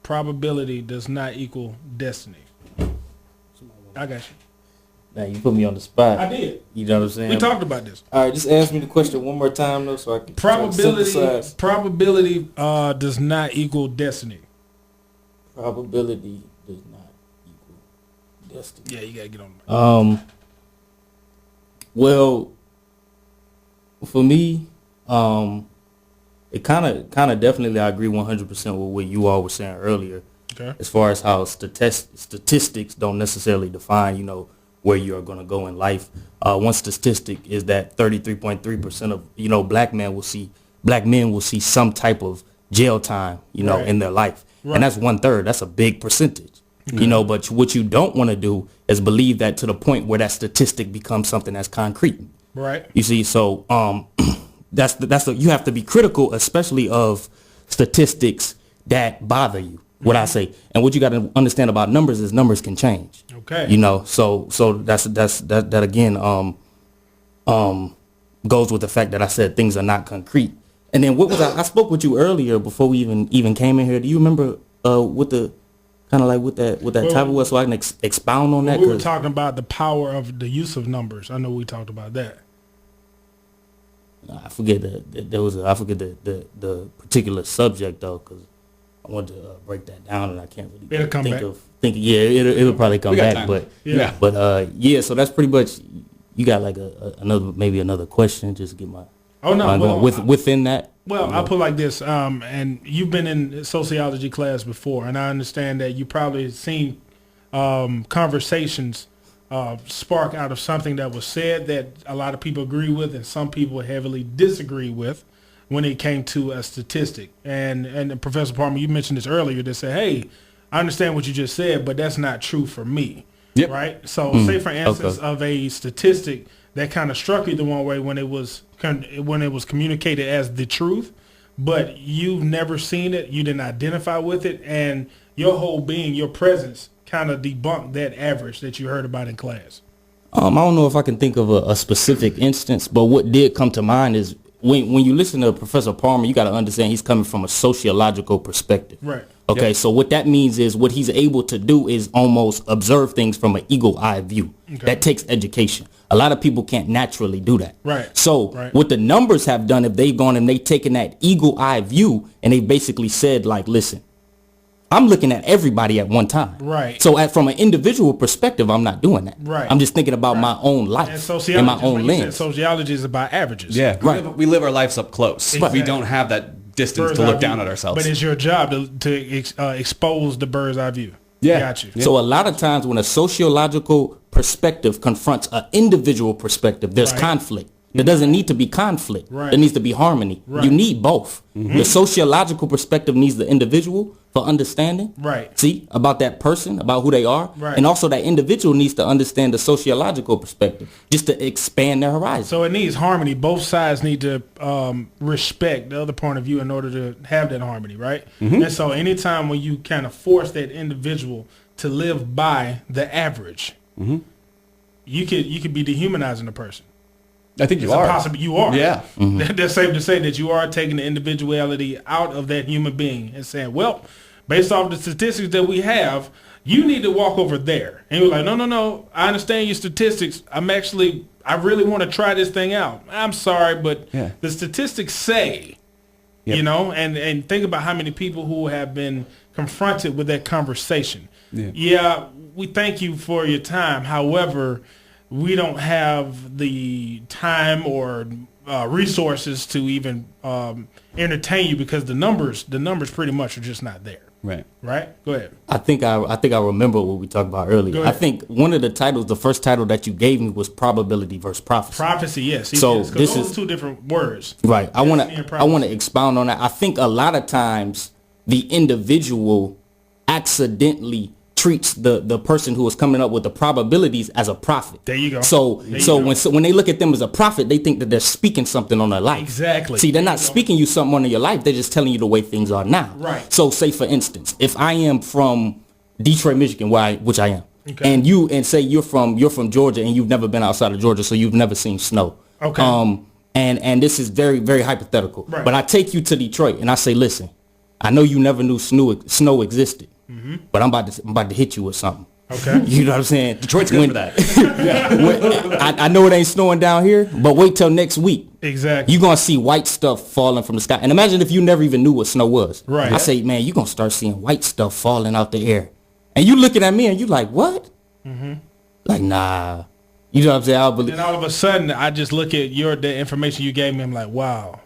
Probability Does Not Equal Destiny. I got you. Now you put me on the spot. I did. You know what I'm saying? We talked about this. All right, just ask me the question one more time though, so I can synthesize. Probability does not equal destiny. Probability does not equal destiny. Yeah, you gotta get on the mic. Well, for me, it kind of definitely I agree 100% with what you all were saying earlier. Okay. As far as how statistics don't necessarily define, where you are going to go in life. One statistic is that 33.3% of black men will see some type of jail time, in their life, and that's 1/3. That's a big percentage, But what you don't want to do is believe that to the point where that statistic becomes something that's concrete. Right. You see, so you have to be critical, especially of statistics that bother you. What I say, and what you got to understand about numbers is numbers can change. Okay. So that again goes with the fact that I said things are not concrete. And then what was I spoke with you earlier before we even came in here. Do you remember what the kind of like what that topic was, so I can expound on that? We were talking about the power of the use of numbers. I know we talked about that. I forget the particular subject though, because I want to break that down and I can't really it'll probably come back. Time. But so that's pretty much. You got like another question just to get my within that. Well, I'll put it like this, and you've been in sociology class before, and I understand that you probably seen conversations spark out of something that was said that a lot of people agree with and some people heavily disagree with when it came to a statistic. And Professor Palmer, you mentioned this earlier, that said, hey, I understand what you just said, but that's not true for me. Yep. Right? So say, for instance, of a statistic that kind of struck you the one way when it was communicated as the truth, but you've never seen it, you didn't identify with it, and your whole being, your presence, kind of debunked that average that you heard about in class? I don't know if I can think of a specific instance, but what did come to mind is when you listen to Professor Palmer, you got to understand he's coming from a sociological perspective. Right. Okay, yep. So what that means is what he's able to do is almost observe things from an eagle eye view. Okay. That takes education. A lot of people can't naturally do that. Right. So what the numbers have done, if they've gone and they've taken that eagle eye view and they basically said, like, listen, I'm looking at everybody at one time. Right. So from an individual perspective, I'm not doing that. Right. I'm just thinking about my own life and my own lens. Sociology is about averages. Yeah. Right. We live our lives up close. Exactly. We don't have that distance to look down at ourselves. But it's your job to expose the bird's eye view. Yeah. Got you. Yeah. So a lot of times when a sociological perspective confronts an individual perspective, there's conflict. There doesn't need to be conflict. Right. There needs to be harmony. Right. You need both. Mm-hmm. The sociological perspective needs the individual for understanding. Right. See, about that person, about who they are. Right. And also that individual needs to understand the sociological perspective just to expand their horizon. So it needs harmony. Both sides need to respect the other point of view in order to have that harmony, right? Mm-hmm. And so anytime when you kind of force that individual to live by the average, mm-hmm. you could be dehumanizing the person. I think you are. You are. Yeah. Mm-hmm. That's safe to say that you are taking the individuality out of that human being and saying, well, based off the statistics that we have, you need to walk over there. And you're like, no, I understand your statistics. I really want to try this thing out. I'm sorry, but the statistics say, and think about how many people who have been confronted with that conversation. Yeah, we thank you for your time. However, we don't have the time or resources to even entertain you because the numbers pretty much are just not there. Right. Go ahead. I think I remember what we talked about earlier. I think one of the titles, the first title that you gave me was probability versus prophecy. Prophecy, yes. So this is two different words. Right. I want to expound on that. I think a lot of times the individual accidentally treats the person who is coming up with the probabilities as a prophet. There you go. So when they look at them as a prophet, they think that they're speaking something on their life. Exactly. See, they're not speaking you something on your life. They're just telling you the way things are now. Right. So say for instance, if I am from Detroit, Michigan, which I am, and say you're from Georgia and you've never been outside of Georgia, so you've never seen snow. Okay. And this is very, very hypothetical. Right. But I take you to Detroit and I say, listen, I know you never knew snow existed. Mm-hmm. But I'm about to hit you with something. Okay. You know what I'm saying? Detroit's good for that. I know it ain't snowing down here, but wait till next week. Exactly. You're going to see white stuff falling from the sky. And imagine if you never even knew what snow was. Right. I say, man, you're going to start seeing white stuff falling out the air. And you looking at me and you like, what? Mm-hmm. Like, nah. You know what I'm saying? I believe. And all of a sudden, I just look at the information you gave me. I'm like, wow.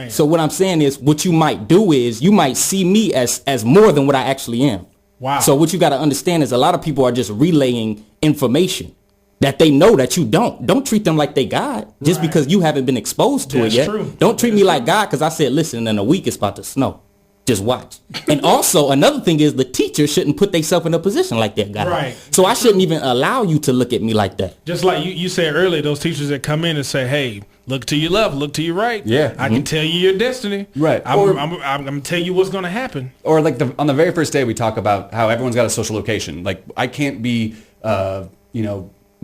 So what I'm saying is what you might do is you might see me as more than what I actually am. Wow. So what you got to understand is a lot of people are just relaying information that they know that you don't. Don't treat them like they God just because you haven't been exposed to it yet. True. Don't treat me like God because I said, listen, in a week it's about to snow. Just watch. And also another thing is the teacher shouldn't put themselves in a position like that, God. Right. So I shouldn't even allow you to look at me like that. Just like you said earlier, those teachers that come in and say, hey, look to your left, look to your right. Yeah. I can tell you your destiny. Right. I'm going to tell you what's going to happen. Or like on the very first day, we talk about how everyone's got a social location. Like I can't be,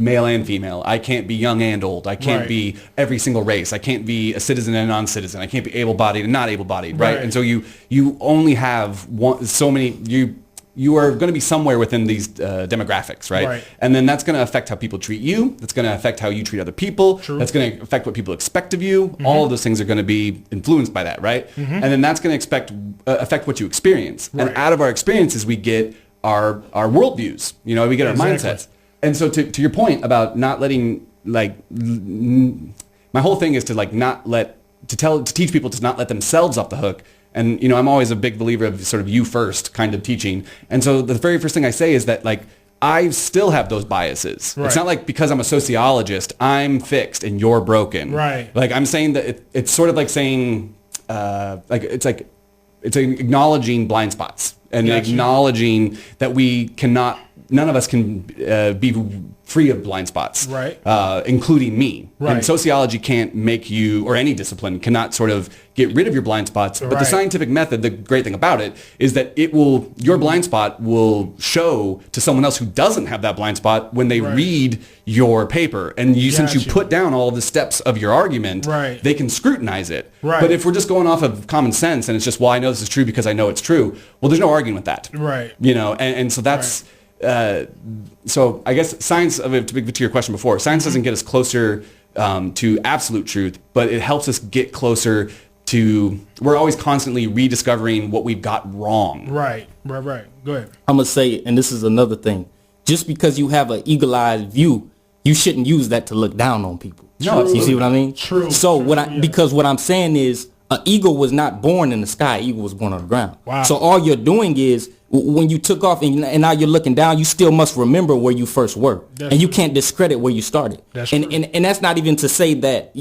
male and female. I can't be young and old. I can't be every single race. I can't be a citizen and a non-citizen. I can't be able-bodied and not able-bodied, right? And so you only have you are going to be somewhere within these demographics, right? And then that's going to affect how people treat you. That's going to affect how you treat other people. True. That's going to affect what people expect of you. Mm-hmm. All of those things are going to be influenced by that, right? Mm-hmm. And then that's going to affect what you experience. Right. And out of our experiences, we get our worldviews. We get our mindsets. And so to your point about not letting, my whole thing is to teach people to not let themselves off the hook. And, I'm always a big believer of sort of you first kind of teaching. And so the very first thing I say is that, I still have those biases. Right. It's not like because I'm a sociologist, I'm fixed and you're broken. Right. I'm saying that it's sort of like saying, it's acknowledging blind spots and acknowledging that we cannot none of us can be free of blind spots, right? Including me. Right. And sociology can't make you, or any discipline cannot sort of get rid of your blind spots. But the scientific method, the great thing about it is that your blind spot will show to someone else who doesn't have that blind spot when they read your paper. And since you put down all of the steps of your argument, they can scrutinize it. Right. But if we're just going off of common sense and it's just, well, I know this is true because I know it's true, well, there's no arguing with that. Right. And so that's... so I guess science, to your question before, science doesn't get us closer to absolute truth, but it helps us get closer to, we're always constantly rediscovering what we've got wrong. Right. Go ahead. I'm going to say, and this is another thing, just because you have an eagle-eyed view, you shouldn't use that to look down on people. No, you see what I mean? True. So because what I'm saying is, an eagle was not born in the sky. An eagle was born on the ground. Wow. So all you're doing is, when you took off and now you're looking down, you still must remember where you first were. That's and you can't discredit where you started. That's and that's not even to say that,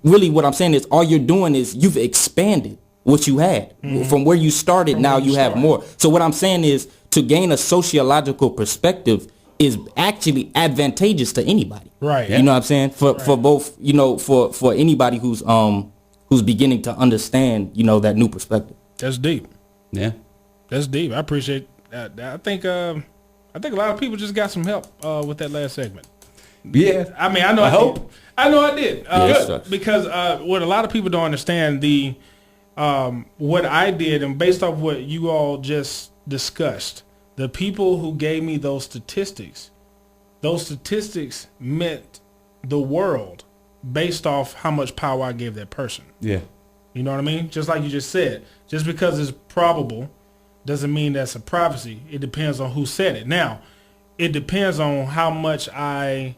really what I'm saying is all you're doing is you've expanded what you had. From where you started, now you have more. So what I'm saying is to gain a sociological perspective is actually advantageous to anybody. Right. You know what I'm saying? For both, for anybody who's beginning to understand, that new perspective. That's deep. Yeah. That's deep. I appreciate that. I think a lot of people just got some help with that last segment. Yeah. I mean, I know. I did. Because what a lot of people don't understand, what I did, and based off what you all just discussed, the people who gave me those statistics meant the world based off how much power I gave that person. Yeah. You know what I mean? Just like you just said, just because it's probable doesn't mean that's a prophecy. It depends on who said it. Now, it depends on how much I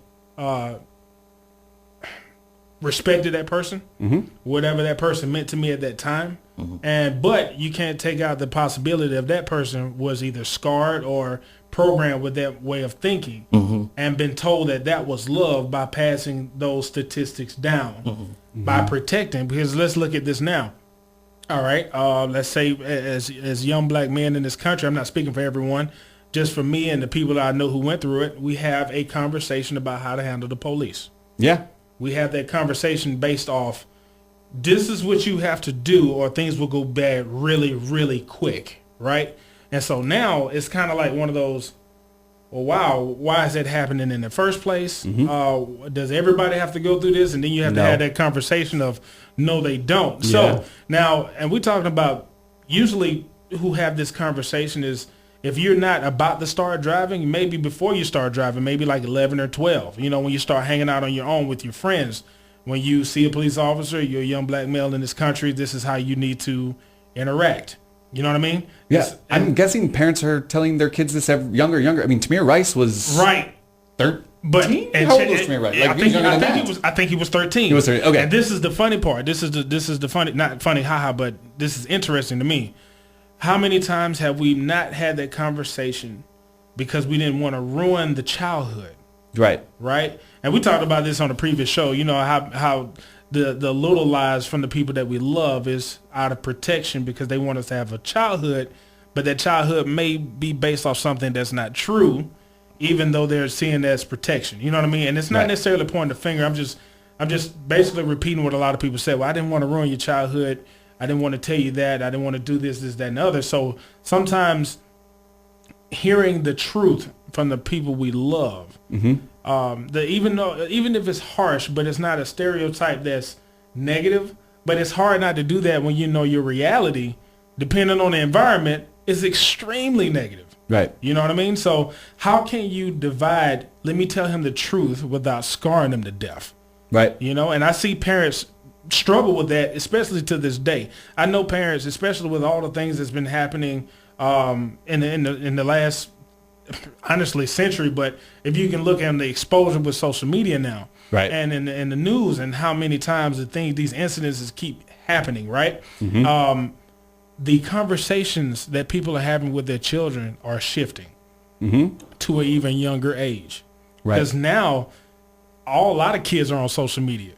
respected that person, whatever that person meant to me at that time. But you can't take out the possibility of that person was either scarred or programmed with that way of thinking and been told that was love by passing those statistics down, by protecting. Because let's look at this now. All right. Let's say as young black men in this country, I'm not speaking for everyone, just for me and the people that I know who went through it, we have a conversation about how to handle the police. Yeah. We have that conversation based off, this is what you have to do or things will go bad really, really quick. Right. And so now it's kind of like one of those, well, wow, why is that happening in the first place? Does everybody have to go through this? And then you have to have that conversation of, no, they don't. Yeah. So now, and we're talking about usually who have this conversation is if you're not about to start driving, maybe before you start driving, maybe like 11 or 12, when you start hanging out on your own with your friends, when you see a police officer, you're a young black male in this country, this is how you need to interact. You know what I mean? Yeah. I'm guessing parents are telling their kids this younger. I mean, Tamir Rice was 13. But how old was Tamir Rice? I think he was 13. He was 13. Okay. And this is the funny part. This is the funny, not funny, haha, but this is interesting to me. How many times have we not had that conversation because we didn't want to ruin the childhood? Right. Right. And we talked about this on a previous show. How the little lies from the people that we love is out of protection because they want us to have a childhood, but that childhood may be based off something that's not true, even though they're seeing that as protection. You know what I mean? And it's not necessarily pointing the finger. I'm just basically repeating what a lot of people say. Well, I didn't want to ruin your childhood. I didn't want to tell you that. I didn't want to do this, that, and the other. So sometimes hearing the truth from the people we love, even if it's harsh, but it's not a stereotype that's negative, but it's hard not to do that when you know your reality, depending on the environment, is extremely negative. Right. You know what I mean? So how can you divide, let me tell him the truth without scarring him to death? Right. And I see parents struggle with that, especially to this day. I know parents, especially with all the things that's been happening in the last, honestly, century. But if you can look at the exposure with social media now, right, and in the news, and how many times these incidences keep happening, right? The conversations that people are having with their children are shifting to an even younger age, right? Because now a lot of kids are on social media.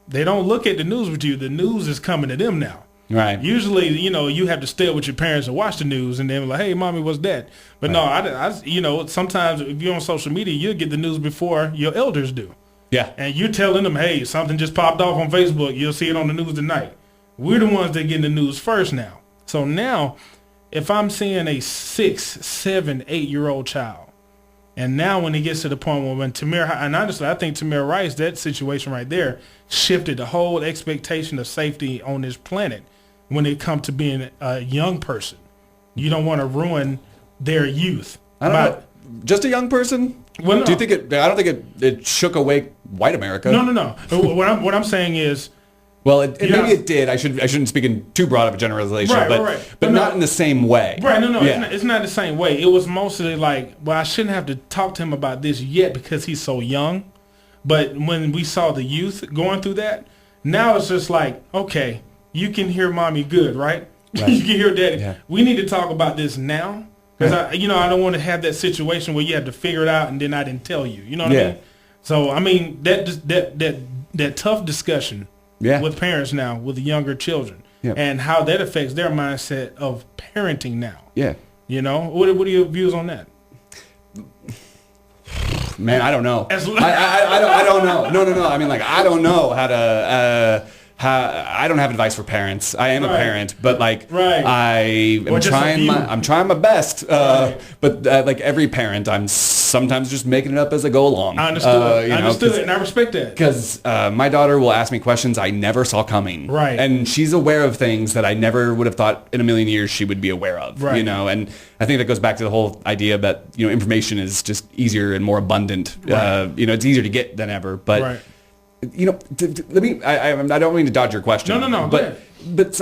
They don't look at the news with you. The news is coming to them now. Right. Usually, you have to stay with your parents and watch the news, and then like, hey, mommy, what's that? But no, sometimes if you're on social media, you'll get the news before your elders do. Yeah. And you're telling them, hey, something just popped off on Facebook. You'll see it on the news tonight. We're the ones that get the news first now. So now, if I'm seeing a 6, 7, 8-year-old child, and now when it gets to the point when Tamir, and honestly, I think Tamir Rice, that situation right there, shifted the whole expectation of safety on this planet when it comes to being a young person. You don't want to ruin their youth. I don't know. Just a young person? Well, no. Do you think I don't think it shook awake white America. No. What I'm saying is, well, maybe it did. I shouldn't speak in too broad of a generalization, but not in the same way. Right? No. Yeah. It's not the same way. It was mostly like, well, I shouldn't have to talk to him about this yet because he's so young. But when we saw the youth going through that, now it's just like, okay, you can hear mommy good, right? You can hear daddy. Yeah. We need to talk about this now. Because I don't want to have that situation where you have to figure it out and then I didn't tell you. You know what I mean? So I mean that tough discussion with parents now with the younger children and how that affects their mindset of parenting now. Yeah. What are your views on that? Man, I don't know. I don't know. No. I mean, like, I don't know how to. I don't have advice for parents. I am a parent, but like I am trying my best. But like every parent, I'm sometimes just making it up as I go along. I understood. I understood it, and I respect that. Because my daughter will ask me questions I never saw coming. Right. And she's aware of things that I never would have thought in a million years she would be aware of. Right. And I think that goes back to the whole idea that information is just easier and more abundant. Right. It's easier to get than ever. But. Right. Let me. I don't mean to dodge your question. No. But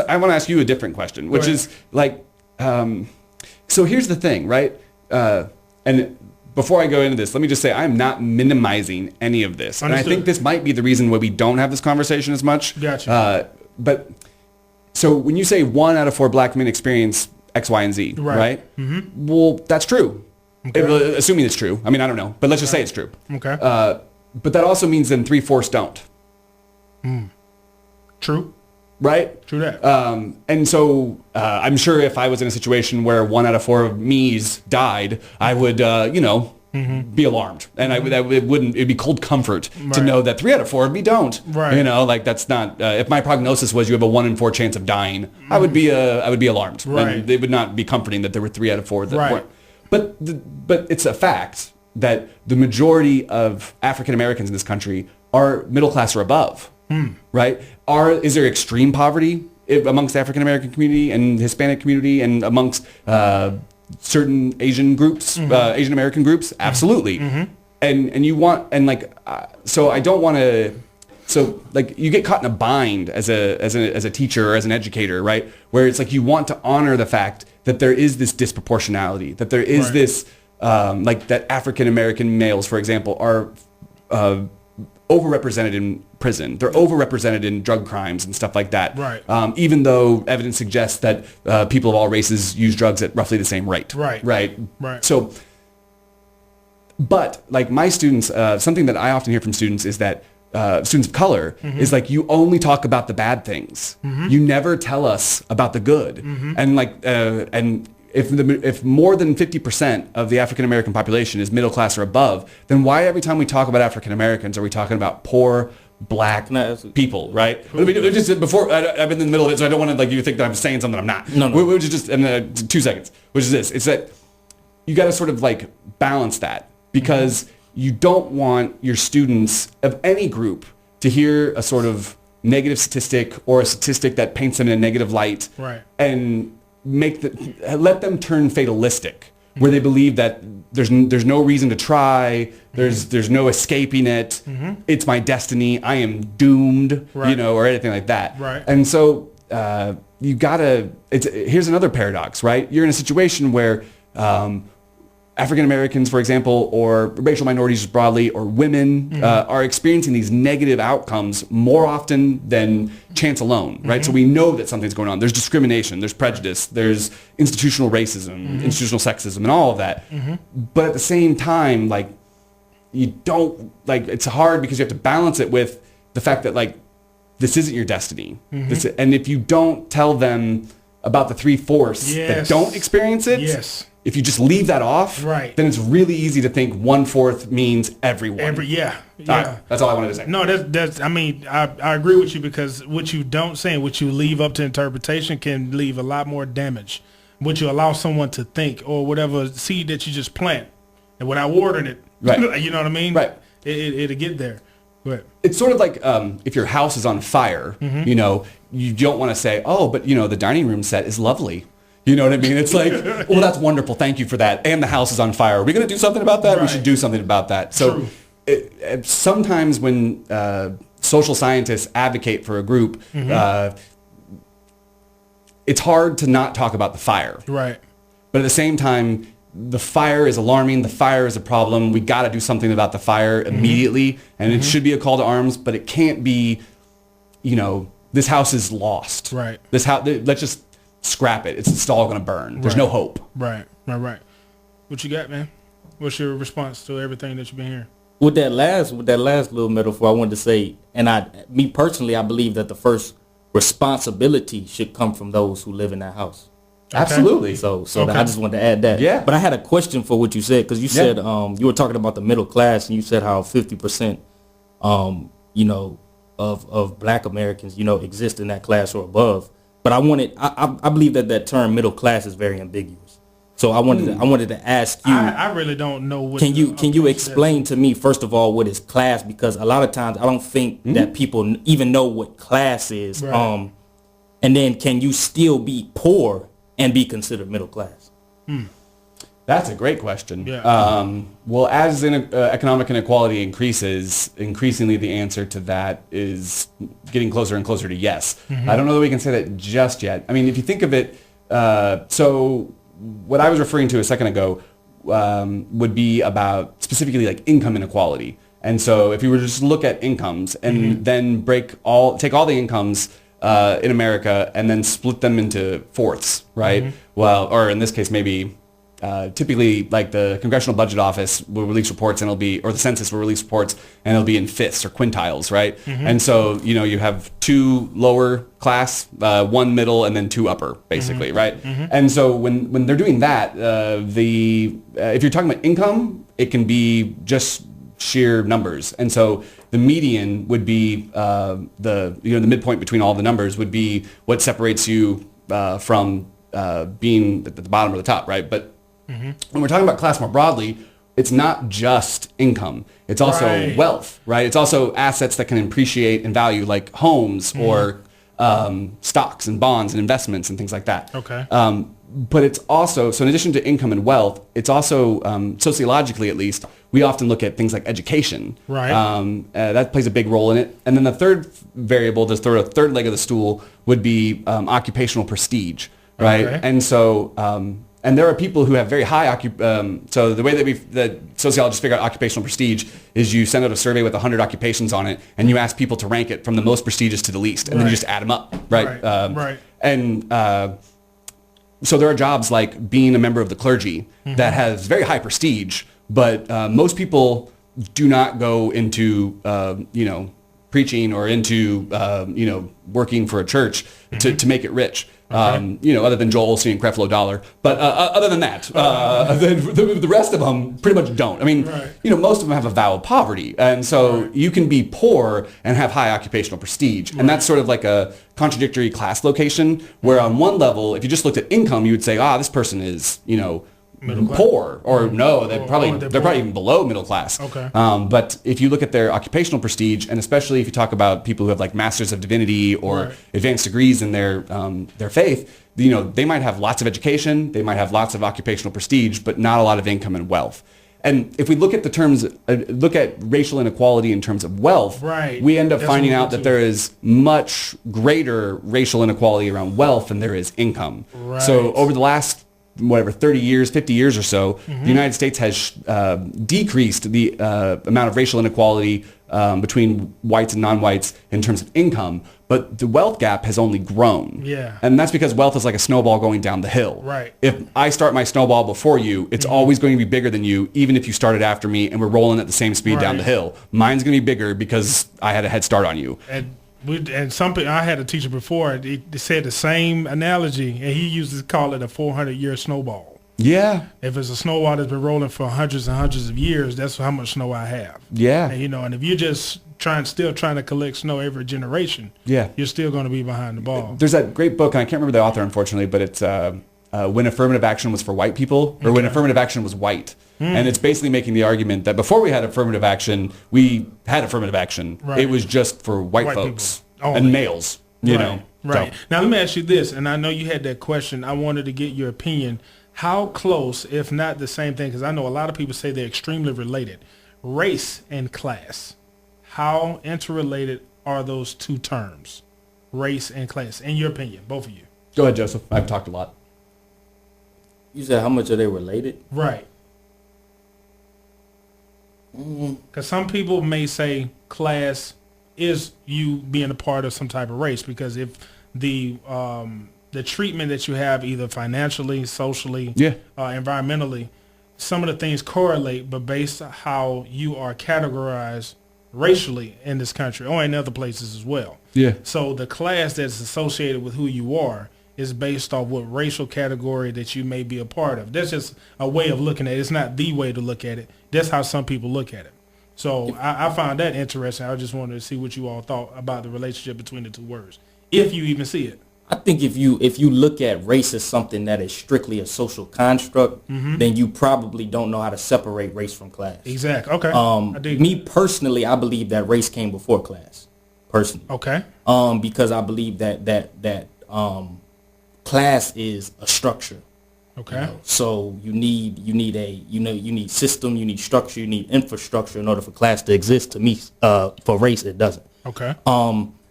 I want to ask you a different question, which is like, so here's the thing, right? And before I go into this, let me just say I'm not minimizing any of this, and I think this might be the reason why we don't have this conversation as much. Gotcha. But so when you say 1 out of 4 black men experience X, Y, and Z, right? Mm-hmm. Well, that's true. Okay. Assuming it's true. I mean, I don't know, but let's just say it's true. Okay. But that also means then 3/4 don't. True. Right? True that. And so I'm sure if I was in a situation where 1 out of 4 of me's died, I would, be alarmed. And it'd be cold comfort to know that 3 out of 4 of me don't. Right. Like that's not, if my prognosis was you have a 1 in 4 chance of dying, I would be alarmed. Right. And it would not be comforting that there were 3 out of 4 that weren't. But it's a fact that the majority of African Americans in this country are middle class or above, right? Is there extreme poverty amongst the African American community and Hispanic community and amongst certain Asian groups, Asian American groups? Absolutely. Mm-hmm. And you want, and like, so I don't want to, so like you get caught in a bind as a teacher or as an educator, right? Where it's like you want to honor the fact that there is this disproportionality, that there is this, like that African American males, for example, are overrepresented in prison. They're overrepresented in drug crimes and stuff like that. Right. Even though evidence suggests that people of all races use drugs at roughly the same rate. Right. So, but like my students, something that I often hear from students is that students of color is like you only talk about the bad things. You never tell us about the good. And like and if more than 50% of the African American population is middle class or above, then why every time we talk about African Americans are we talking about poor black people, right? Just before I've been in the middle of it, so I don't want to like you think that I'm saying something I'm not. No. Which is just in 2 seconds. Which is this: it's that you got to sort of like balance that because you don't want your students of any group to hear a sort of negative statistic or a statistic that paints them in a negative light, and let them turn fatalistic, where they believe that there's no reason to try, there's no escaping it, it's my destiny, I am doomed, or anything like that. Right. And so you gotta. Here's another paradox, right? You're in a situation where African Americans, for example, or racial minorities broadly, or women are experiencing these negative outcomes more often than chance alone, right? So we know that something's going on. There's discrimination, there's prejudice, there's institutional racism, institutional sexism, and all of that. But at the same time, like, you don't, like, it's hard because you have to balance it with the fact that, like, this isn't your destiny. And if you don't tell them about the 3/4 that don't experience it, if you just leave that off, then it's really easy to think 1/4 means everyone. That's all I wanted to say. No, that's. I mean, I agree with you, because what you don't say and what you leave up to interpretation can leave a lot more damage. What you allow someone to think, or whatever seed that you just plant, and without watering it, you know what I mean? It'll get there. Right. It's sort of like if your house is on fire, you know, you don't want to say, oh, but, you know, the dining room set is lovely. You know what I mean? It's like, well, that's wonderful. Thank you for that. And the house is on fire. Are we going to do something about that? We should do something about that. So sometimes when social scientists advocate for a group, it's hard to not talk about the fire. Right. But at the same time, the fire is alarming. The fire is a problem. We got to do something about the fire immediately. And it should be a call to arms, but it can't be, you know, this house is lost. Right. This house, let's just scrap it. It's all going to burn. There's no hope. Right. What you got, man? What's your response to everything that you've been hearing? With that last little metaphor, I wanted to say, and me personally, I believe that the first responsibility should come from those who live in that house. Okay. Absolutely. So I just wanted to add that. Yeah. But I had a question for what you said, because you said you were talking about the middle class, and you said how 50%, you know, of Black Americans, you know, exist in that class or above. But I believe that term middle class is very ambiguous. So I wanted to ask you. I really don't know what. Can you explain to me, first of all, what is class? Because a lot of times I don't think that people even know what class is. Right. And then can you still be poor and be considered middle class? That's a great question. Yeah. Well, as economic inequality increases, increasingly the answer to that is getting closer and closer to yes. I don't know that we can say that just yet. I mean, if you think of it, so what I was referring to a second ago would be about specifically like income inequality. And so if you were to just look at incomes and then take all the incomes in America and then split them into fourths, right? Well, or in this case, maybe typically like the Congressional Budget Office will release reports or the census will release reports and it'll be in fifths or quintiles, right? And so, you know, you have two lower class, one middle, and then two upper, basically, right? And so when they're doing that, if you're talking about income, it can be just sheer numbers. And so the median would be the midpoint between all the numbers would be what separates you from being at the bottom or the top, right? But when we're talking about class more broadly, it's not just income. It's also wealth, right? It's also assets that can appreciate in value, like homes or stocks and bonds and investments and things like that. Okay. But it's also, so in addition to income and wealth, it's also, sociologically at least, we often look at things like education. Right. That plays a big role in it. And then the third variable, the third leg of the stool, would be occupational prestige, right? Okay. And so, and there are people who have very high, so the way that sociologists figure out occupational prestige is you send out a survey with 100 occupations on it, and you ask people to rank it from the most prestigious to the least, and then you just add them up, right? And so there are jobs like being a member of the clergy that has very high prestige, but most people do not go into, preaching or into, working for a church to make it rich. Other than Joel Osteen and Creflo Dollar. But other than that, the rest of them pretty much don't. I mean, most of them have a vow of poverty. And so you can be poor and have high occupational prestige. And that's sort of like a contradictory class location where on one level, if you just looked at income, you would say, this person is, poor, or no, they're probably even below middle class. Okay. But if you look at their occupational prestige, and especially if you talk about people who have like Masters of Divinity or advanced degrees in their faith, they might have lots of education, they might have lots of occupational prestige, but not a lot of income and wealth. And if we look at look at racial inequality in terms of wealth, we end up finding out that there is much greater racial inequality around wealth than there is income. So over the last 30 years, 50 years or so, the United States has decreased the amount of racial inequality between whites and non-whites in terms of income, but the wealth gap has only grown. Yeah. And that's because wealth is like a snowball going down the hill. Right. If I start my snowball before you, it's always going to be bigger than you, even if you started after me and we're rolling at the same speed down the hill. Mine's going to be bigger because I had a head start on you. And some people, I had a teacher before, they said the same analogy, and he used to call it a 400-year snowball. Yeah. If it's a snowball that's been rolling for hundreds and hundreds of years, that's how much snow I have. Yeah. And, and if you're just still trying to collect snow every generation, you're still going to be behind the ball. There's that great book, and I can't remember the author, unfortunately, but it's When Affirmative Action Was for White People, or When Affirmative Action Was White. And it's basically making the argument that before we had affirmative action, we had affirmative action. Right. It was just for white folks and males, you know. Right. So. Now, let me ask you this, and I know you had that question. I wanted to get your opinion. How close, if not the same thing, because I know a lot of people say they're extremely related, race and class. How interrelated are those two terms, race and class, in your opinion, both of you? Go ahead, Joseph. I've talked a lot. You said how much are they related? Right. Because some people may say class is you being a part of some type of race, because if the treatment that you have, either financially, socially, environmentally, some of the things correlate, but based on how you are categorized racially in this country or in other places as well. Yeah. So the class that's associated with who you are is based off what racial category that you may be a part of. That's just a way of looking at it. It's not the way to look at it. That's how some people look at it. So I found that interesting. I just wanted to see what you all thought about the relationship between the two words, if you even see it. I think if you look at race as something that is strictly a social construct, then you probably don't know how to separate race from class. Exactly. Okay. Me personally, I believe that race came before class. Personally. Okay. Because I believe that class is a structure. Okay. So you need system, you need structure, you need infrastructure in order for class to exist. To me, for race, it doesn't. Okay.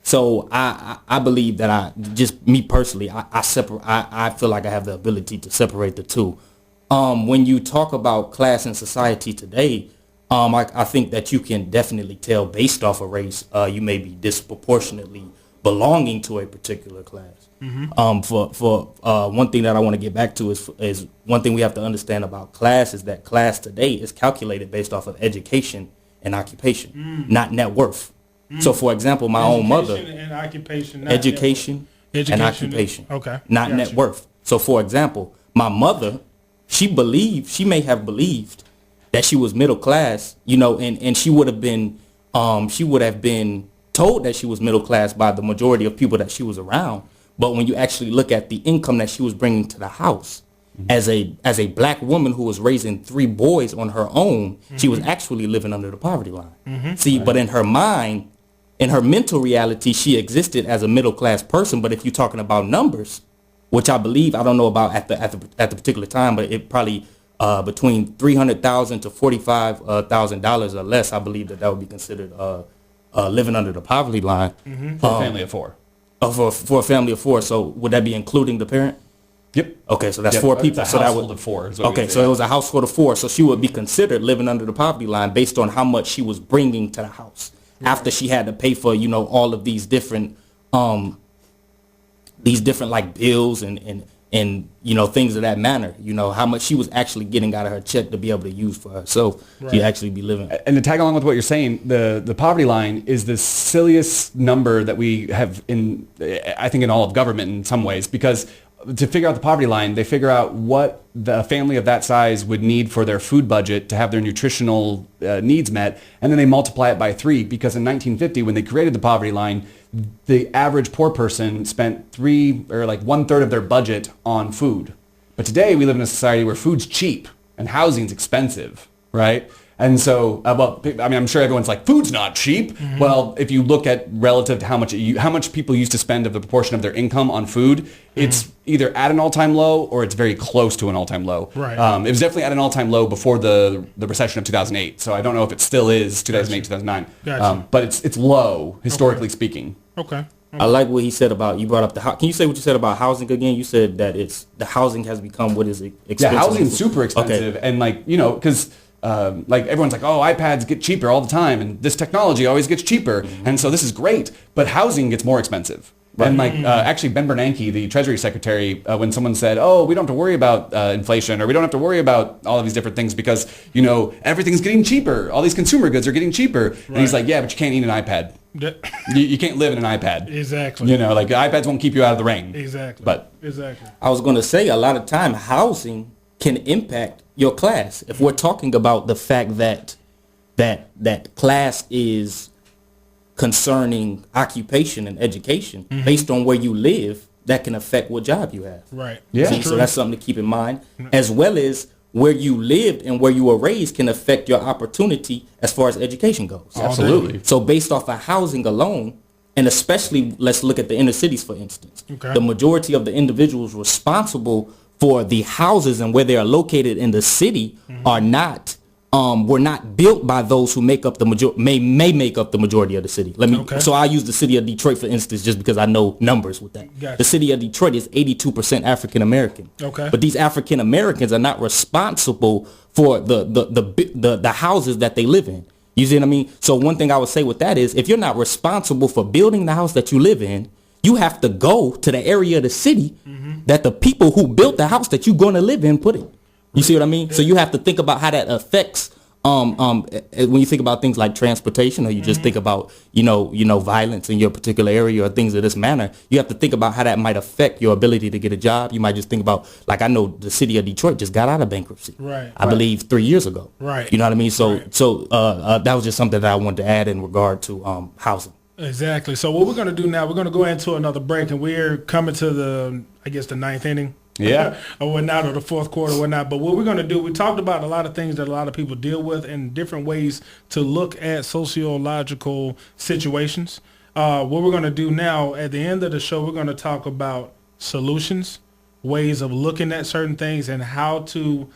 So I believe that me personally, I feel like I have the ability to separate the two. When you talk about class in society today, I think that you can definitely tell based off of race, you may be disproportionately belonging to a particular class. For one thing that I want to get back to is one thing we have to understand about class is that class today is calculated based off of education and occupation, not net worth. So, for example, my own mother, and occupation, education and occupation, not net worth. So, for example, my mother, she may have believed that she was middle class, and she would have been told that she was middle class by the majority of people that she was around. But when you actually look at the income that she was bringing to the house, as a black woman who was raising 3 boys on her own, she was actually living under the poverty line. See, but in her mind, in her mental reality, she existed as a middle class person. But if you're talking about numbers, which I believe, I don't know about at the particular time, but it probably between $300,000 to $45,000 or less, I believe that would be considered living under the poverty line for a family of 4. For a family of 4. So would that be including the parent? Yep. Okay, so that's 4 people. So that was of 4. Okay, so it was a household of 4. So she would be considered living under the poverty line based on how much she was bringing to the house after she had to pay for all of these different like bills and things of that manner. How much she was actually getting out of her check to be able to use for herself to actually be living. And to tag along with what you're saying, the poverty line is the silliest number that we have I think in all of government in some ways, because to figure out the poverty line, they figure out what the family of that size would need for their food budget to have their nutritional needs met, and then they multiply it by 3, because in 1950, when they created the poverty line, the average poor person spent 1/3 of their budget on food. But today we live in a society where food's cheap and housing's expensive, right? And so, I'm sure everyone's like, food's not cheap. Well, if you look at relative to how much people used to spend of the proportion of their income on food, it's either at an all-time low or it's very close to an all-time low. Right. It was definitely at an all-time low before the recession of 2008. So I don't know if it still is 2008, 2009. Gotcha. But it's low, historically speaking. Okay. I like what he said about, you brought up can you say what you said about housing again? You said that the housing has become what is expensive. Yeah, housing's super expensive. Okay. And because everyone's like, oh, iPads get cheaper all the time and this technology always gets cheaper. And so this is great, but housing gets more expensive. And like actually Ben Bernanke, the Treasury Secretary, when someone said, "Oh, we don't have to worry about inflation, or we don't have to worry about all of these different things because everything's getting cheaper. All these consumer goods are getting cheaper," and he's like, "Yeah, but you can't eat an iPad. You can't live in an iPad. Exactly. Like iPads won't keep you out of the rain. Exactly. But exactly. I was going to say a lot of time housing can impact your class. If we're talking about the fact that class is concerning occupation and education based on where you live, that can affect what job you have. Right. Yeah. So that's something to keep in mind, as well as where you lived and where you were raised can affect your opportunity as far as education goes. Absolutely. So based off of housing alone, and especially let's look at the inner cities, for instance, the majority of the individuals responsible for the houses and where they are located in the city are not were not built by those who make up the may make up the majority of the city. So I use the city of Detroit for instance, just because I know numbers with that. Gotcha. The city of Detroit is 82% African American. Okay. But these African Americans are not responsible for the houses that they live in. You see what I mean? So one thing I would say with that is, if you're not responsible for building the house that you live in, you have to go to the area of the city that the people who built the house that you're going to live in put in. You see what I mean? Yeah. So you have to think about how that affects when you think about things like transportation, or you just think about violence in your particular area or things of this manner. You have to think about how that might affect your ability to get a job. You might just think about, like, I know the city of Detroit just got out of bankruptcy. Right. I believe 3 years ago. Right. You know what I mean? So that was just something that I wanted to add in regard to housing. Exactly. So what we're going to do now, we're going to go into another break, and we're coming to the ninth inning. Yeah. Or whatnot, or the fourth quarter, or whatnot. But what we're going to do, we talked about a lot of things that a lot of people deal with and different ways to look at sociological situations. What we're going to do now, at the end of the show, we're going to talk about solutions, ways of looking at certain things, and how to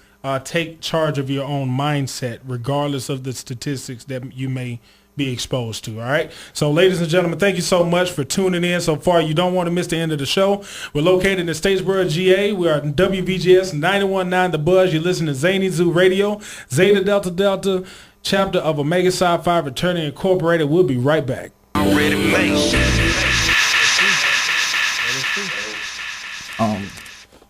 take charge of your own mindset, regardless of the statistics that you may be exposed to. All right. So ladies and gentlemen, thank you so much for tuning in so far. You don't want to miss the end of the show. We're located in Statesboro, GA. We are in WVGS 91.9 The Buzz. You listen to Zany Zoo Radio, Zeta Delta Delta, chapter of Omega Psi Phi Fraternity Incorporated. We'll be right back.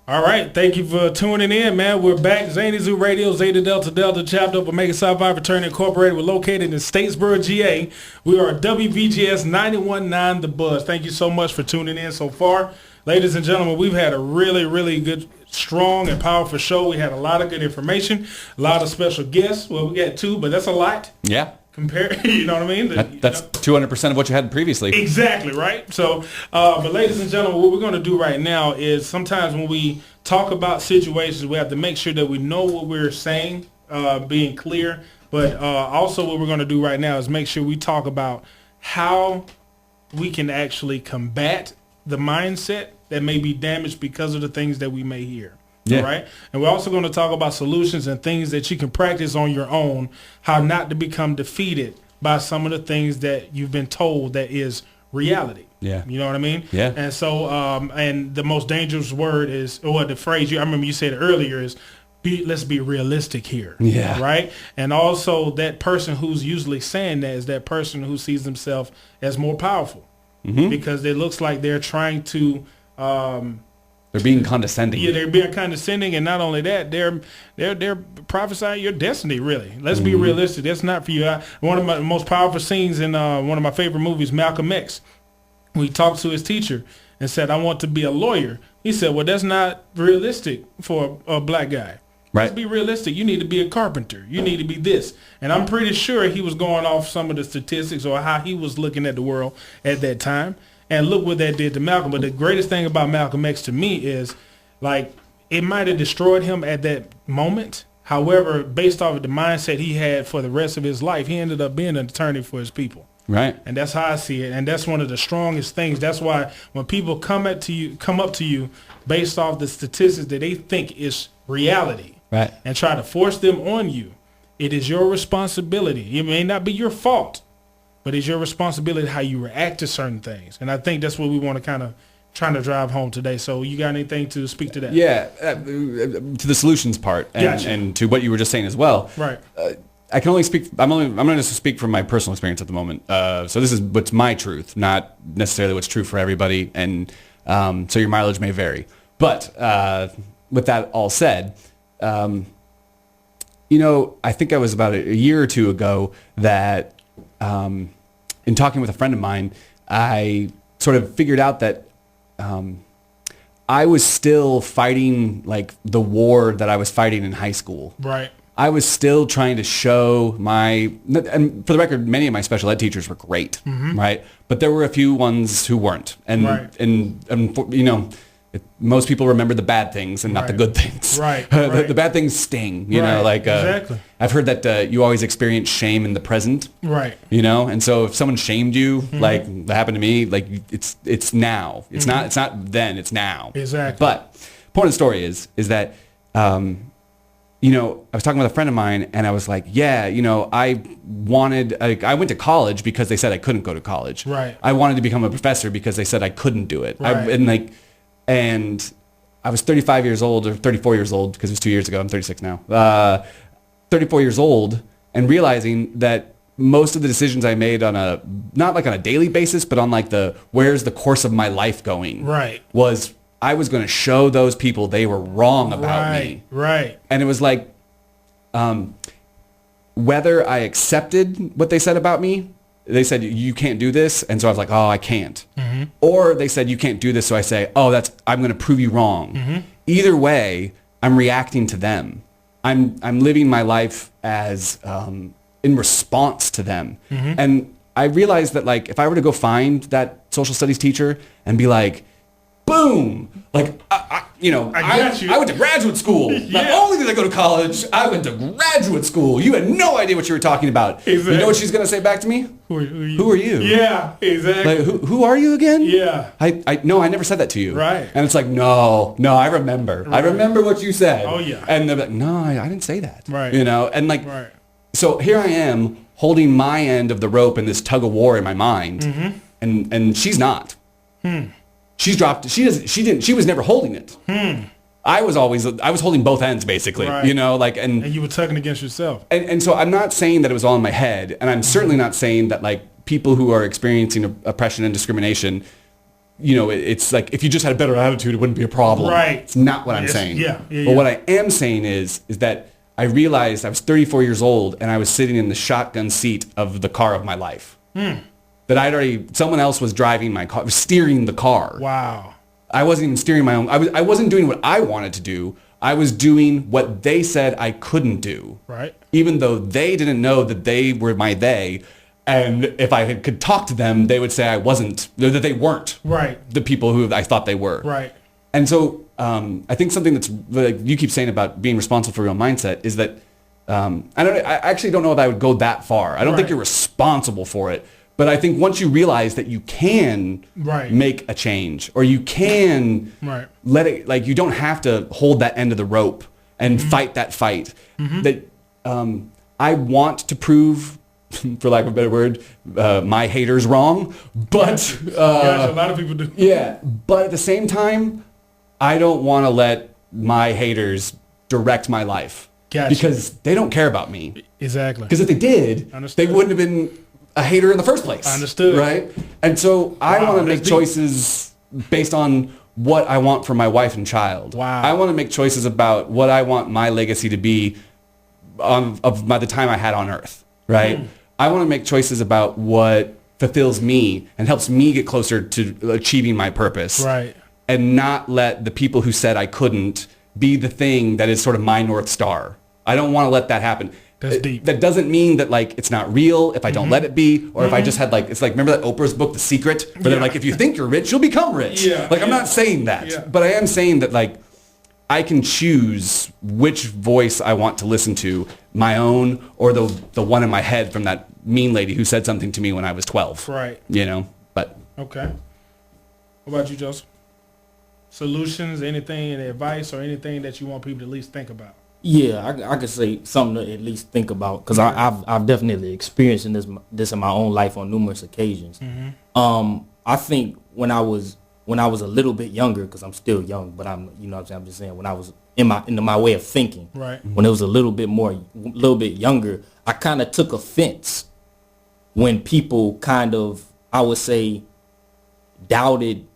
All right, thank you for tuning in, man. We're back. Zany Zoo Radio, Zeta Delta Delta, chapter of Omega Psi Phi Fraternity Incorporated. We're located in Statesboro, GA. We are WVGS 91.9 The Buzz. Thank you so much for tuning in so far. Ladies and gentlemen, we've had a really, really good, strong, and powerful show. We had a lot of good information, a lot of special guests. Well, we got 2, but that's a lot. Yeah. You know what I mean? That's 200% of what you had previously. Exactly, right? So, but ladies and gentlemen, what we're going to do right now is, sometimes when we talk about situations, we have to make sure that we know what we're saying, being clear. But also what we're going to do right now is make sure we talk about how we can actually combat the mindset that may be damaged because of the things that we may hear. Yeah. Right. And we're also going to talk about solutions and things that you can practice on your own, how not to become defeated by some of the things that you've been told that is reality. Yeah. You know what I mean? Yeah. And so, and the most dangerous word is, or the phrase, I remember you said it earlier, is let's be realistic here. Yeah. Right. And also, that person who's usually saying that is that person who sees themselves as more powerful, because it looks like they're trying to, they're being condescending. Yeah, they're being condescending, and not only that, they're prophesying your destiny. Really, let's be realistic. That's not for you. One of my most powerful scenes in one of my favorite movies, Malcolm X, when he talked to his teacher and said, "I want to be a lawyer." He said, "Well, that's not realistic for a black guy. Right. Let's be realistic. You need to be a carpenter. You need to be this." And I'm pretty sure he was going off some of the statistics or how he was looking at the world at that time. And look what that did to Malcolm. But the greatest thing about Malcolm X to me is, like, it might have destroyed him at that moment. However, based off of the mindset he had for the rest of his life, he ended up being an attorney for his people. Right. And that's how I see it. And that's one of the strongest things. That's why when people come up to you based off the statistics that they think is reality, right, and try to force them on you, it is your responsibility. It may not be your fault, but it's your responsibility how you react to certain things. And I think that's what we want to kind of trying to drive home today. So you got anything to speak to that? Yeah, to the solutions part and, gotcha. and to what you were just saying as well. Right. I can only speak. I'm going to speak from my personal experience at the moment. So this is what's my truth, not necessarily what's true for everybody, and so your mileage may vary. But with that all said, I think I was about a year or two ago that, in talking with a friend of mine, I sort of figured out that I was still fighting like the war that I was fighting in high school. Right. I was still trying to show and for the record, many of my special ed teachers were great, right? But there were a few ones who weren't. And most people remember the bad things and not the good things. Right. The bad things sting, exactly. I've heard that you always experience shame in the present. Right. And so if someone shamed you, like that happened to me, like it's now. It's not then, it's now. Exactly. But point of the story is that I was talking with a friend of mine, and I was like, I went to college because they said I couldn't go to college. Right. I wanted to become a professor because they said I couldn't do it. Right. And I was 35 years old, or 34 years old, because it was 2 years ago. I'm 36 now. 34 years old, and realizing that most of the decisions I made not like on a daily basis, but on like where's the course of my life going? Right. Was I was going to show those people they were wrong about me. Right. And it was like, whether I accepted what they said about me, they said, you can't do this. And so I was like, oh, I can't. Mm-hmm. Or they said, you can't do this. So I say, I'm going to prove you wrong. Mm-hmm. Either way, I'm reacting to them. I'm living my life as, in response to them. Mm-hmm. And I realized that like, if I were to go find that social studies teacher and be like, boom, like, I went to graduate school. Yeah. Not only did I go to college, I went to graduate school. You had no idea what you were talking about. Exactly. You know what she's going to say back to me? Who are you? Yeah, exactly. Like, who are you again? Yeah. No, I never said that to you. Right. And it's like, no, I remember. Right. I remember what you said. Oh, yeah. And they're like, no, I didn't say that. Right. And like, right. So here I am holding my end of the rope in this tug of war in my mind. Mm-hmm. And she's not. She's dropped. She was never holding it. I was holding both ends basically, right. And you were tugging against yourself. And so I'm not saying that it was all in my head, and I'm certainly not saying that like people who are experiencing oppression and discrimination, it's like if you just had a better attitude, it wouldn't be a problem. Right. It's not what I'm saying. Yeah. But what I am saying is that I realized I was 34 years old and I was sitting in the shotgun seat of the car of my life. That someone else was driving my car, steering the car. Wow. I wasn't even steering my own. I wasn't doing what I wanted to do. I was doing what they said I couldn't do. Right. Even though they didn't know that they were my they. And if I could talk to them, they would say that they weren't. Right. The people who I thought they were. Right. And so I think something that's like you keep saying about being responsible for your own mindset is that I actually don't know if I would go that far. I don't think you're responsible for it. But I think once you realize that you can make a change, or you can let it, like you don't have to hold that end of the rope and fight that fight. Mm-hmm. That I want to prove, for lack of a better word, my haters wrong. But a lot of people do. Yeah, but at the same time, I don't want to let my haters direct my life. Gotcha. Because they don't care about me. Exactly. Because if they did, they wouldn't have been a hater in the first place. Understood. Right? And so I want to make choices based on what I want for my wife and child. Wow. I want to make choices about what I want my legacy to be by the time I had on earth. Right? I want to make choices about what fulfills me and helps me get closer to achieving my purpose. Right. And not let the people who said I couldn't be the thing that is sort of my North Star. I don't want to let that happen. That's deep. That doesn't mean that like it's not real if I don't let it be, or if I just had like, it's like, remember that Oprah's book, The Secret, where they're like, if you think you're rich, you'll become rich. Yeah. Like I'm not saying that, but I am saying that like I can choose which voice I want to listen to, my own or the one in my head from that mean lady who said something to me when I was 12. Right. But. Okay. What about you, Joseph? Solutions, anything, any advice, or anything that you want people to at least think about? Yeah, I could say something to at least think about, because I've definitely experienced this in my own life on numerous occasions. Mm-hmm. I think when I was a little bit younger, because I'm still young, but I'm just saying when I was in my way of thinking, right? When it was a little bit younger, I kind of took offense when people kind of, I would say, doubted,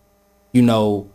you know,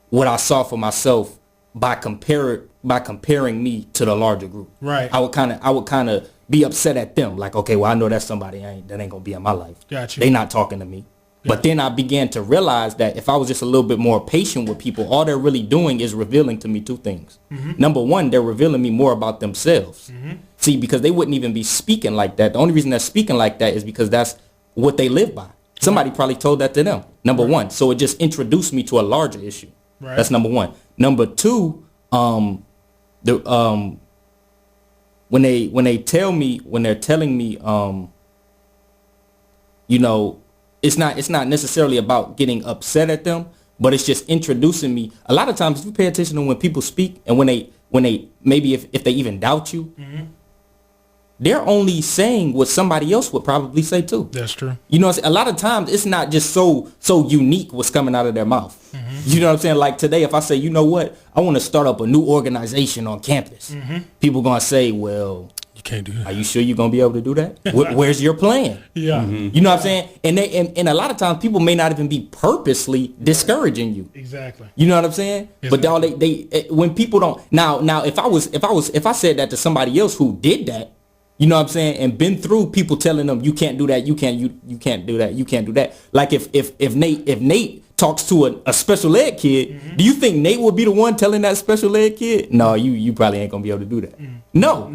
what I saw for myself by comparing me to the larger group. Right. I would kind of be upset at them, like, okay, well, I know that's somebody that ain't gonna be in my life. Gotcha. They not talking to me. But then I began to realize that if I was just a little bit more patient with people, all they're really doing is revealing to me two things. Number one, they're revealing me more about themselves. See, because they wouldn't even be speaking like that. The only reason they're speaking like that is because that's what they live by. Somebody probably told that to them. Number one. So it just introduced me to a larger issue. Right. That's number one. Number two, when they're telling me, you know, it's not necessarily about getting upset at them, but it's just introducing me. A lot of times, if you pay attention to when people speak and when they maybe if they even doubt you, they're only saying what somebody else would probably say too. That's true. You know, a lot of times it's not just so unique what's coming out of their mouth. You know what I'm saying? Like today, if I say, you know what, I want to start up a new organization on campus, people gonna say, well, can't do that. Are you sure you're gonna be able to do that? Where's your plan? Yeah. You know what I'm saying? And a lot of times people may not even be purposely discouraging you. Exactly. You know what I'm saying? Exactly. But all they when people don't now if I said that to somebody else who did that, you know what I'm saying, and been through people telling them you can't do that, you can't do that, you can't do that. Like if Nate talks to a special ed kid, do you think Nate would be the one telling that special ed kid? No, you probably ain't gonna be able to do that. No.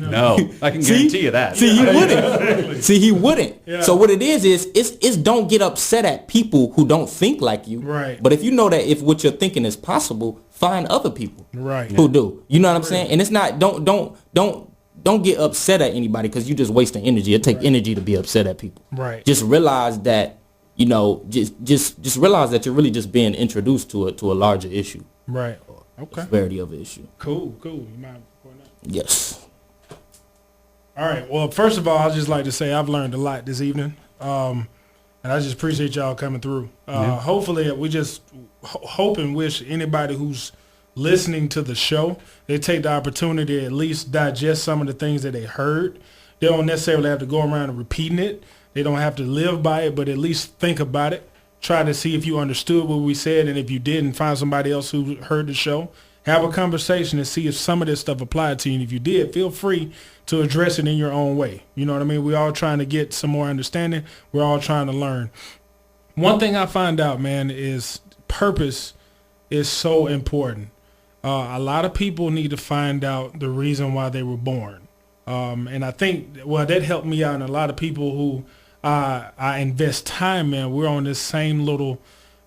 I can guarantee you that. See, he wouldn't. See, he wouldn't. Yeah. So what it is it's don't get upset at people who don't think like you. Right. But if you know that if what you're thinking is possible, find other people who do. You know what I'm saying? And it's not don't get upset at anybody because you're just wasting energy. It takes energy to be upset at people. Right. Just realize that, you know, just realize that you're really just being introduced to a larger issue. Right. Okay. Severity of an issue. Cool. You mind recording that? Yes. All right. Well, first of all, I'd just like to say I've learned a lot this evening, and I just appreciate y'all coming through. Hopefully, we just hope and wish anybody who's listening to the show, they take the opportunity to at least digest some of the things that they heard. They don't necessarily have to go around and repeating it. They don't have to live by it, but at least think about it. Try to see if you understood what we said, and if you didn't, find somebody else who heard the show. Have a conversation and see if some of this stuff applied to you. And if you did, feel free to address it in your own way. You know what I mean? We're all trying to get some more understanding. We're all trying to learn. One thing I find out, man, is purpose is so important. A lot of people need to find out the reason why they were born. And I think, that helped me out, and a lot of people who I invest time in, we're on this same little,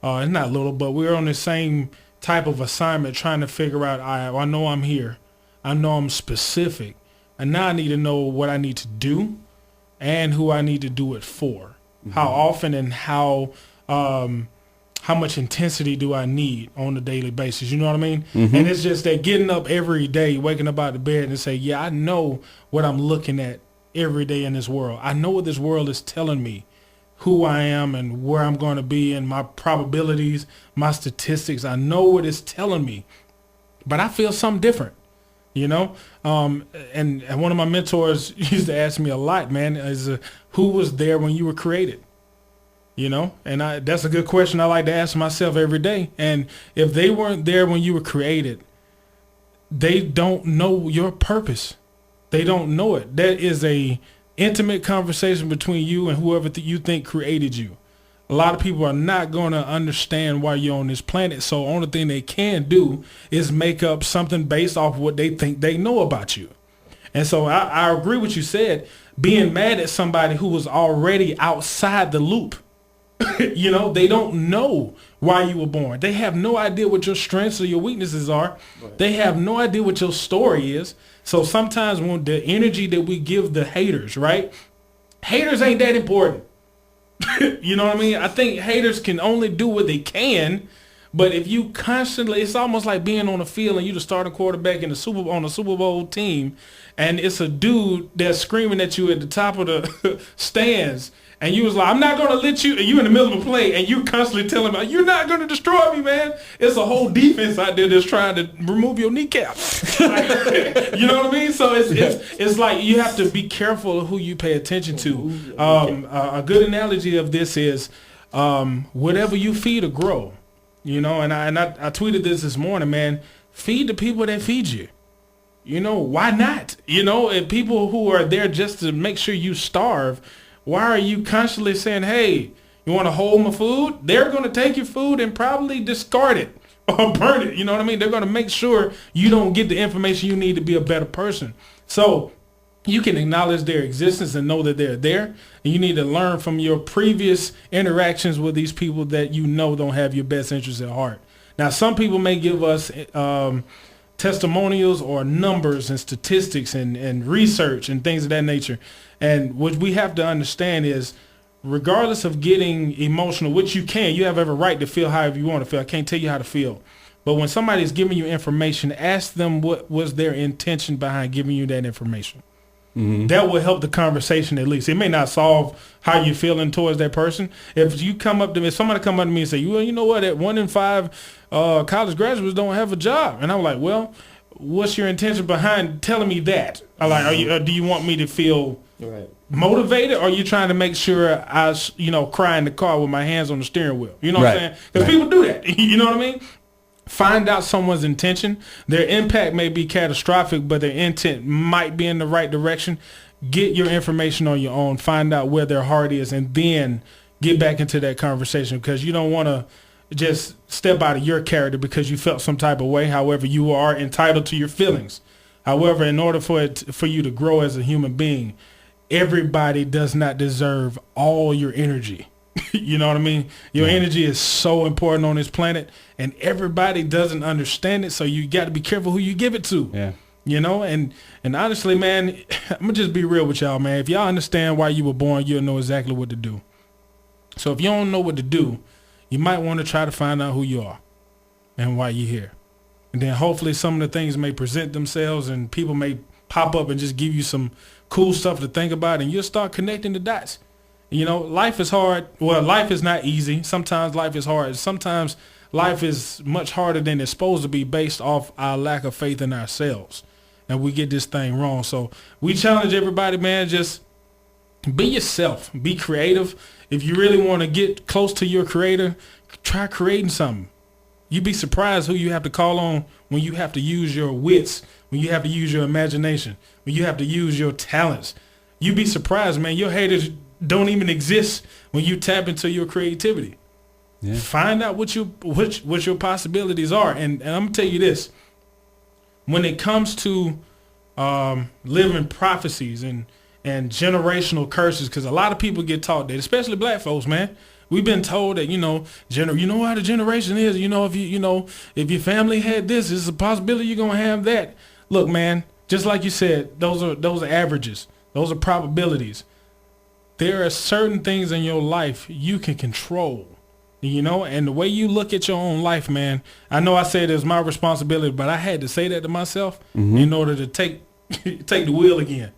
it's not little, but we're on the same type of assignment trying to figure out, I know I'm here. I know I'm specific. And now I need to know what I need to do and who I need to do it for. How often and how much intensity do I need on a daily basis? You know what I mean? And it's just that getting up every day, waking up out of bed and say, yeah, I know what I'm looking at every day in this world. I know what this world is telling me, who I am and where I'm going to be and my probabilities, my statistics. I know what it's telling me, but I feel something different, you know? And one of my mentors used to ask me a lot, man, is who was there when you were created? You know, and that's a good question I like to ask myself every day. And if they weren't there when you were created, they don't know your purpose. They don't know it. That is a intimate conversation between you and whoever you think created you. A lot of people are not going to understand why you're on this planet. So the only thing they can do is make up something based off what they think they know about you. And so I agree with you said, being mad at somebody who was already outside the loop. You know, they don't know why you were born. They have no idea what your strengths or your weaknesses are. Right. They have no idea what your story is. So sometimes when the energy that we give the haters, right? Haters ain't that important. You know what I mean? I think haters can only do what they can. But if you constantly, it's almost like being on a field and you the starting quarterback on a Super Bowl team, and it's a dude that's screaming at you at the top of the stands, and you was like, I'm not going to let you, and you in the middle of a play, and you constantly telling me, you're not going to destroy me, man. It's a whole defense out there that's trying to remove your kneecap. You know what I mean? So it's like you have to be careful of who you pay attention to. A good analogy of this is whatever you feed will grow. You know, and I tweeted this morning, man. Feed the people that feed you. You know, why not? You know, if people who are there just to make sure you starve, why are you constantly saying, hey, you want to hold my food? They're going to take your food and probably discard it or burn it. You know what I mean? They're going to make sure you don't get the information you need to be a better person. So you can acknowledge their existence and know that they're there. And you need to learn from your previous interactions with these people that you know don't have your best interests at heart. Now, some people may give us testimonials or numbers and statistics and research and things of that nature. And what we have to understand is, regardless of getting emotional, which you have every right to feel however you want to feel. I can't tell you how to feel. But when somebody is giving you information, ask them what was their intention behind giving you that information. Mm-hmm. That will help the conversation at least. It may not solve how you're feeling towards that person. If somebody come up to me and say, well, you know what, at 1 in 5 college graduates don't have a job. And I'm like, well, what's your intention behind telling me that? Do you want me to feel motivated, or are you trying to make sure I, cry in the car with my hands on the steering wheel? You know what I'm saying? Because people do that. You know what I mean? Find out someone's intention. Their impact may be catastrophic, but their intent might be in the right direction. Get your information on your own. Find out where their heart is, and then get back into that conversation, because you don't want to just step out of your character because you felt some type of way. However, you are entitled to your feelings. However, in order for you to grow as a human being, everybody does not deserve all your energy. You know what I mean? Your energy is so important on this planet, and everybody doesn't understand it. So you got to be careful who you give it to. Yeah. You know, and honestly, man, I'm gonna just be real with y'all, man. If y'all understand why you were born, you'll know exactly what to do. So if you don't know what to do, you might want to try to find out who you are and why you're here. And then hopefully some of the things may present themselves, and people may pop up and just give you some cool stuff to think about, and you'll start connecting the dots. You know, life is hard. Well, life is not easy. Sometimes life is hard. Sometimes life is much harder than it's supposed to be, based off our lack of faith in ourselves. And we get this thing wrong. So we challenge everybody, man, just be yourself. Be creative. If you really want to get close to your creator, try creating something. You'd be surprised who you have to call on when you have to use your wits, when you have to use your imagination, when you have to use your talents. You'd be surprised, man. Your haters don't even exist when you tap into your creativity. Yeah. Find out what your possibilities are. And I'm gonna tell you this. When it comes to living prophecies and generational curses, because a lot of people get taught that, especially black folks, man. We've been told that, you know how the generation is. If your family had this, it's a possibility you're gonna have that. Look, man, just like you said, those are averages. Those are probabilities. There are certain things in your life you can control, and the way you look at your own life, man. I know I said it's my responsibility, but I had to say that to myself in order to take the wheel again,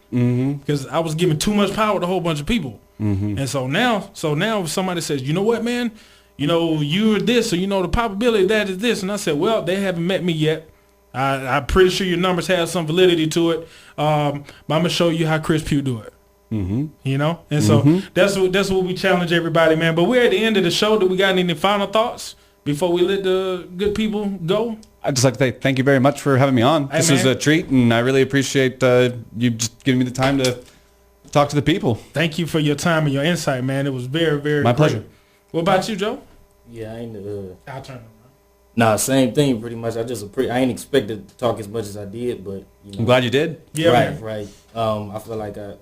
because I was giving too much power to a whole bunch of people. And so now if somebody says, you know what, man, you're this, or the probability of that is this, and I said, well, they haven't met me yet. I'm pretty sure your numbers have some validity to it. But I'm gonna show you how Chris Pugh do it. And so that's what we challenge everybody, man. But we're at the end of the show. Do we got any final thoughts before we let the good people go? I'd just like to say thank you very much for having me on. This was a treat, and I really appreciate you just giving me the time to talk to the people. Thank you for your time and your insight, man. It was very, very my pleasure. What about you, Joe? Yeah, I'll turn it around. Nah, same thing pretty much. I ain't expected to talk as much as I did, but I'm glad you did. Yeah, right. I feel like I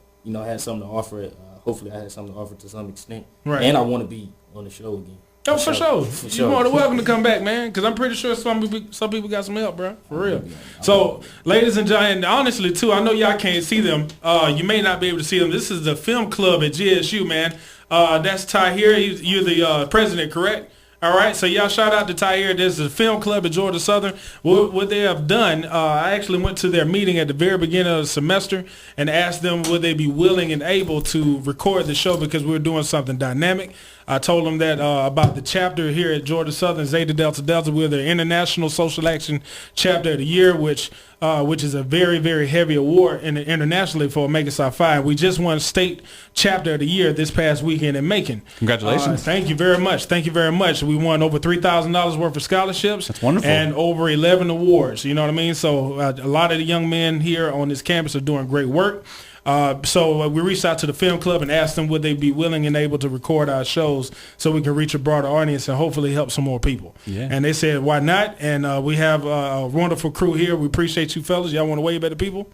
had something to offer. Hopefully, I had something to offer to some extent. Right. And I want to be on the show again. Oh, for sure. You're more than welcome to come back, man, because I'm pretty sure some people got some help, bro. For real. So, ladies and gentlemen, honestly, too, I know y'all can't see them. You may not be able to see them. This is the film club at GSU, man. That's Ty here. You're the president, correct? All right, so y'all shout out to Tyre. This is a film club at Georgia Southern. What they have done, I actually went to their meeting at the very beginning of the semester and asked them would they be willing and able to record the show because we were doing something dynamic. I told them that about the chapter here at Georgia Southern, Zeta Delta Delta. We're the International Social Action Chapter of the Year, which is a very, very heavy award internationally for Omega Psi Phi. We just won State Chapter of the Year this past weekend in Macon. Congratulations. Thank you very much. Thank you very much. We won over $3,000 worth of scholarships. That's wonderful. And over 11 awards. You know what I mean? So a lot of the young men here on this campus are doing great work. So we reached out to the film club and asked them would they be willing and able to record our shows so we can reach a broader audience and hopefully help some more people. Yeah. And they said, why not? And we have a wonderful crew here. We appreciate you fellas. Y'all want to wave at the people?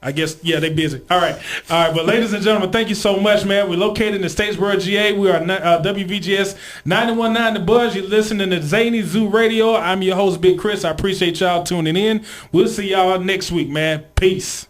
I guess, yeah, they busy. All right. But ladies and gentlemen, thank you so much, man. We're located in Statesboro, GA. We are WVGS 91.9 The Buzz. You're listening to Zany Zoo Radio. I'm your host, Big Chris. I appreciate y'all tuning in. We'll see y'all next week, man. Peace.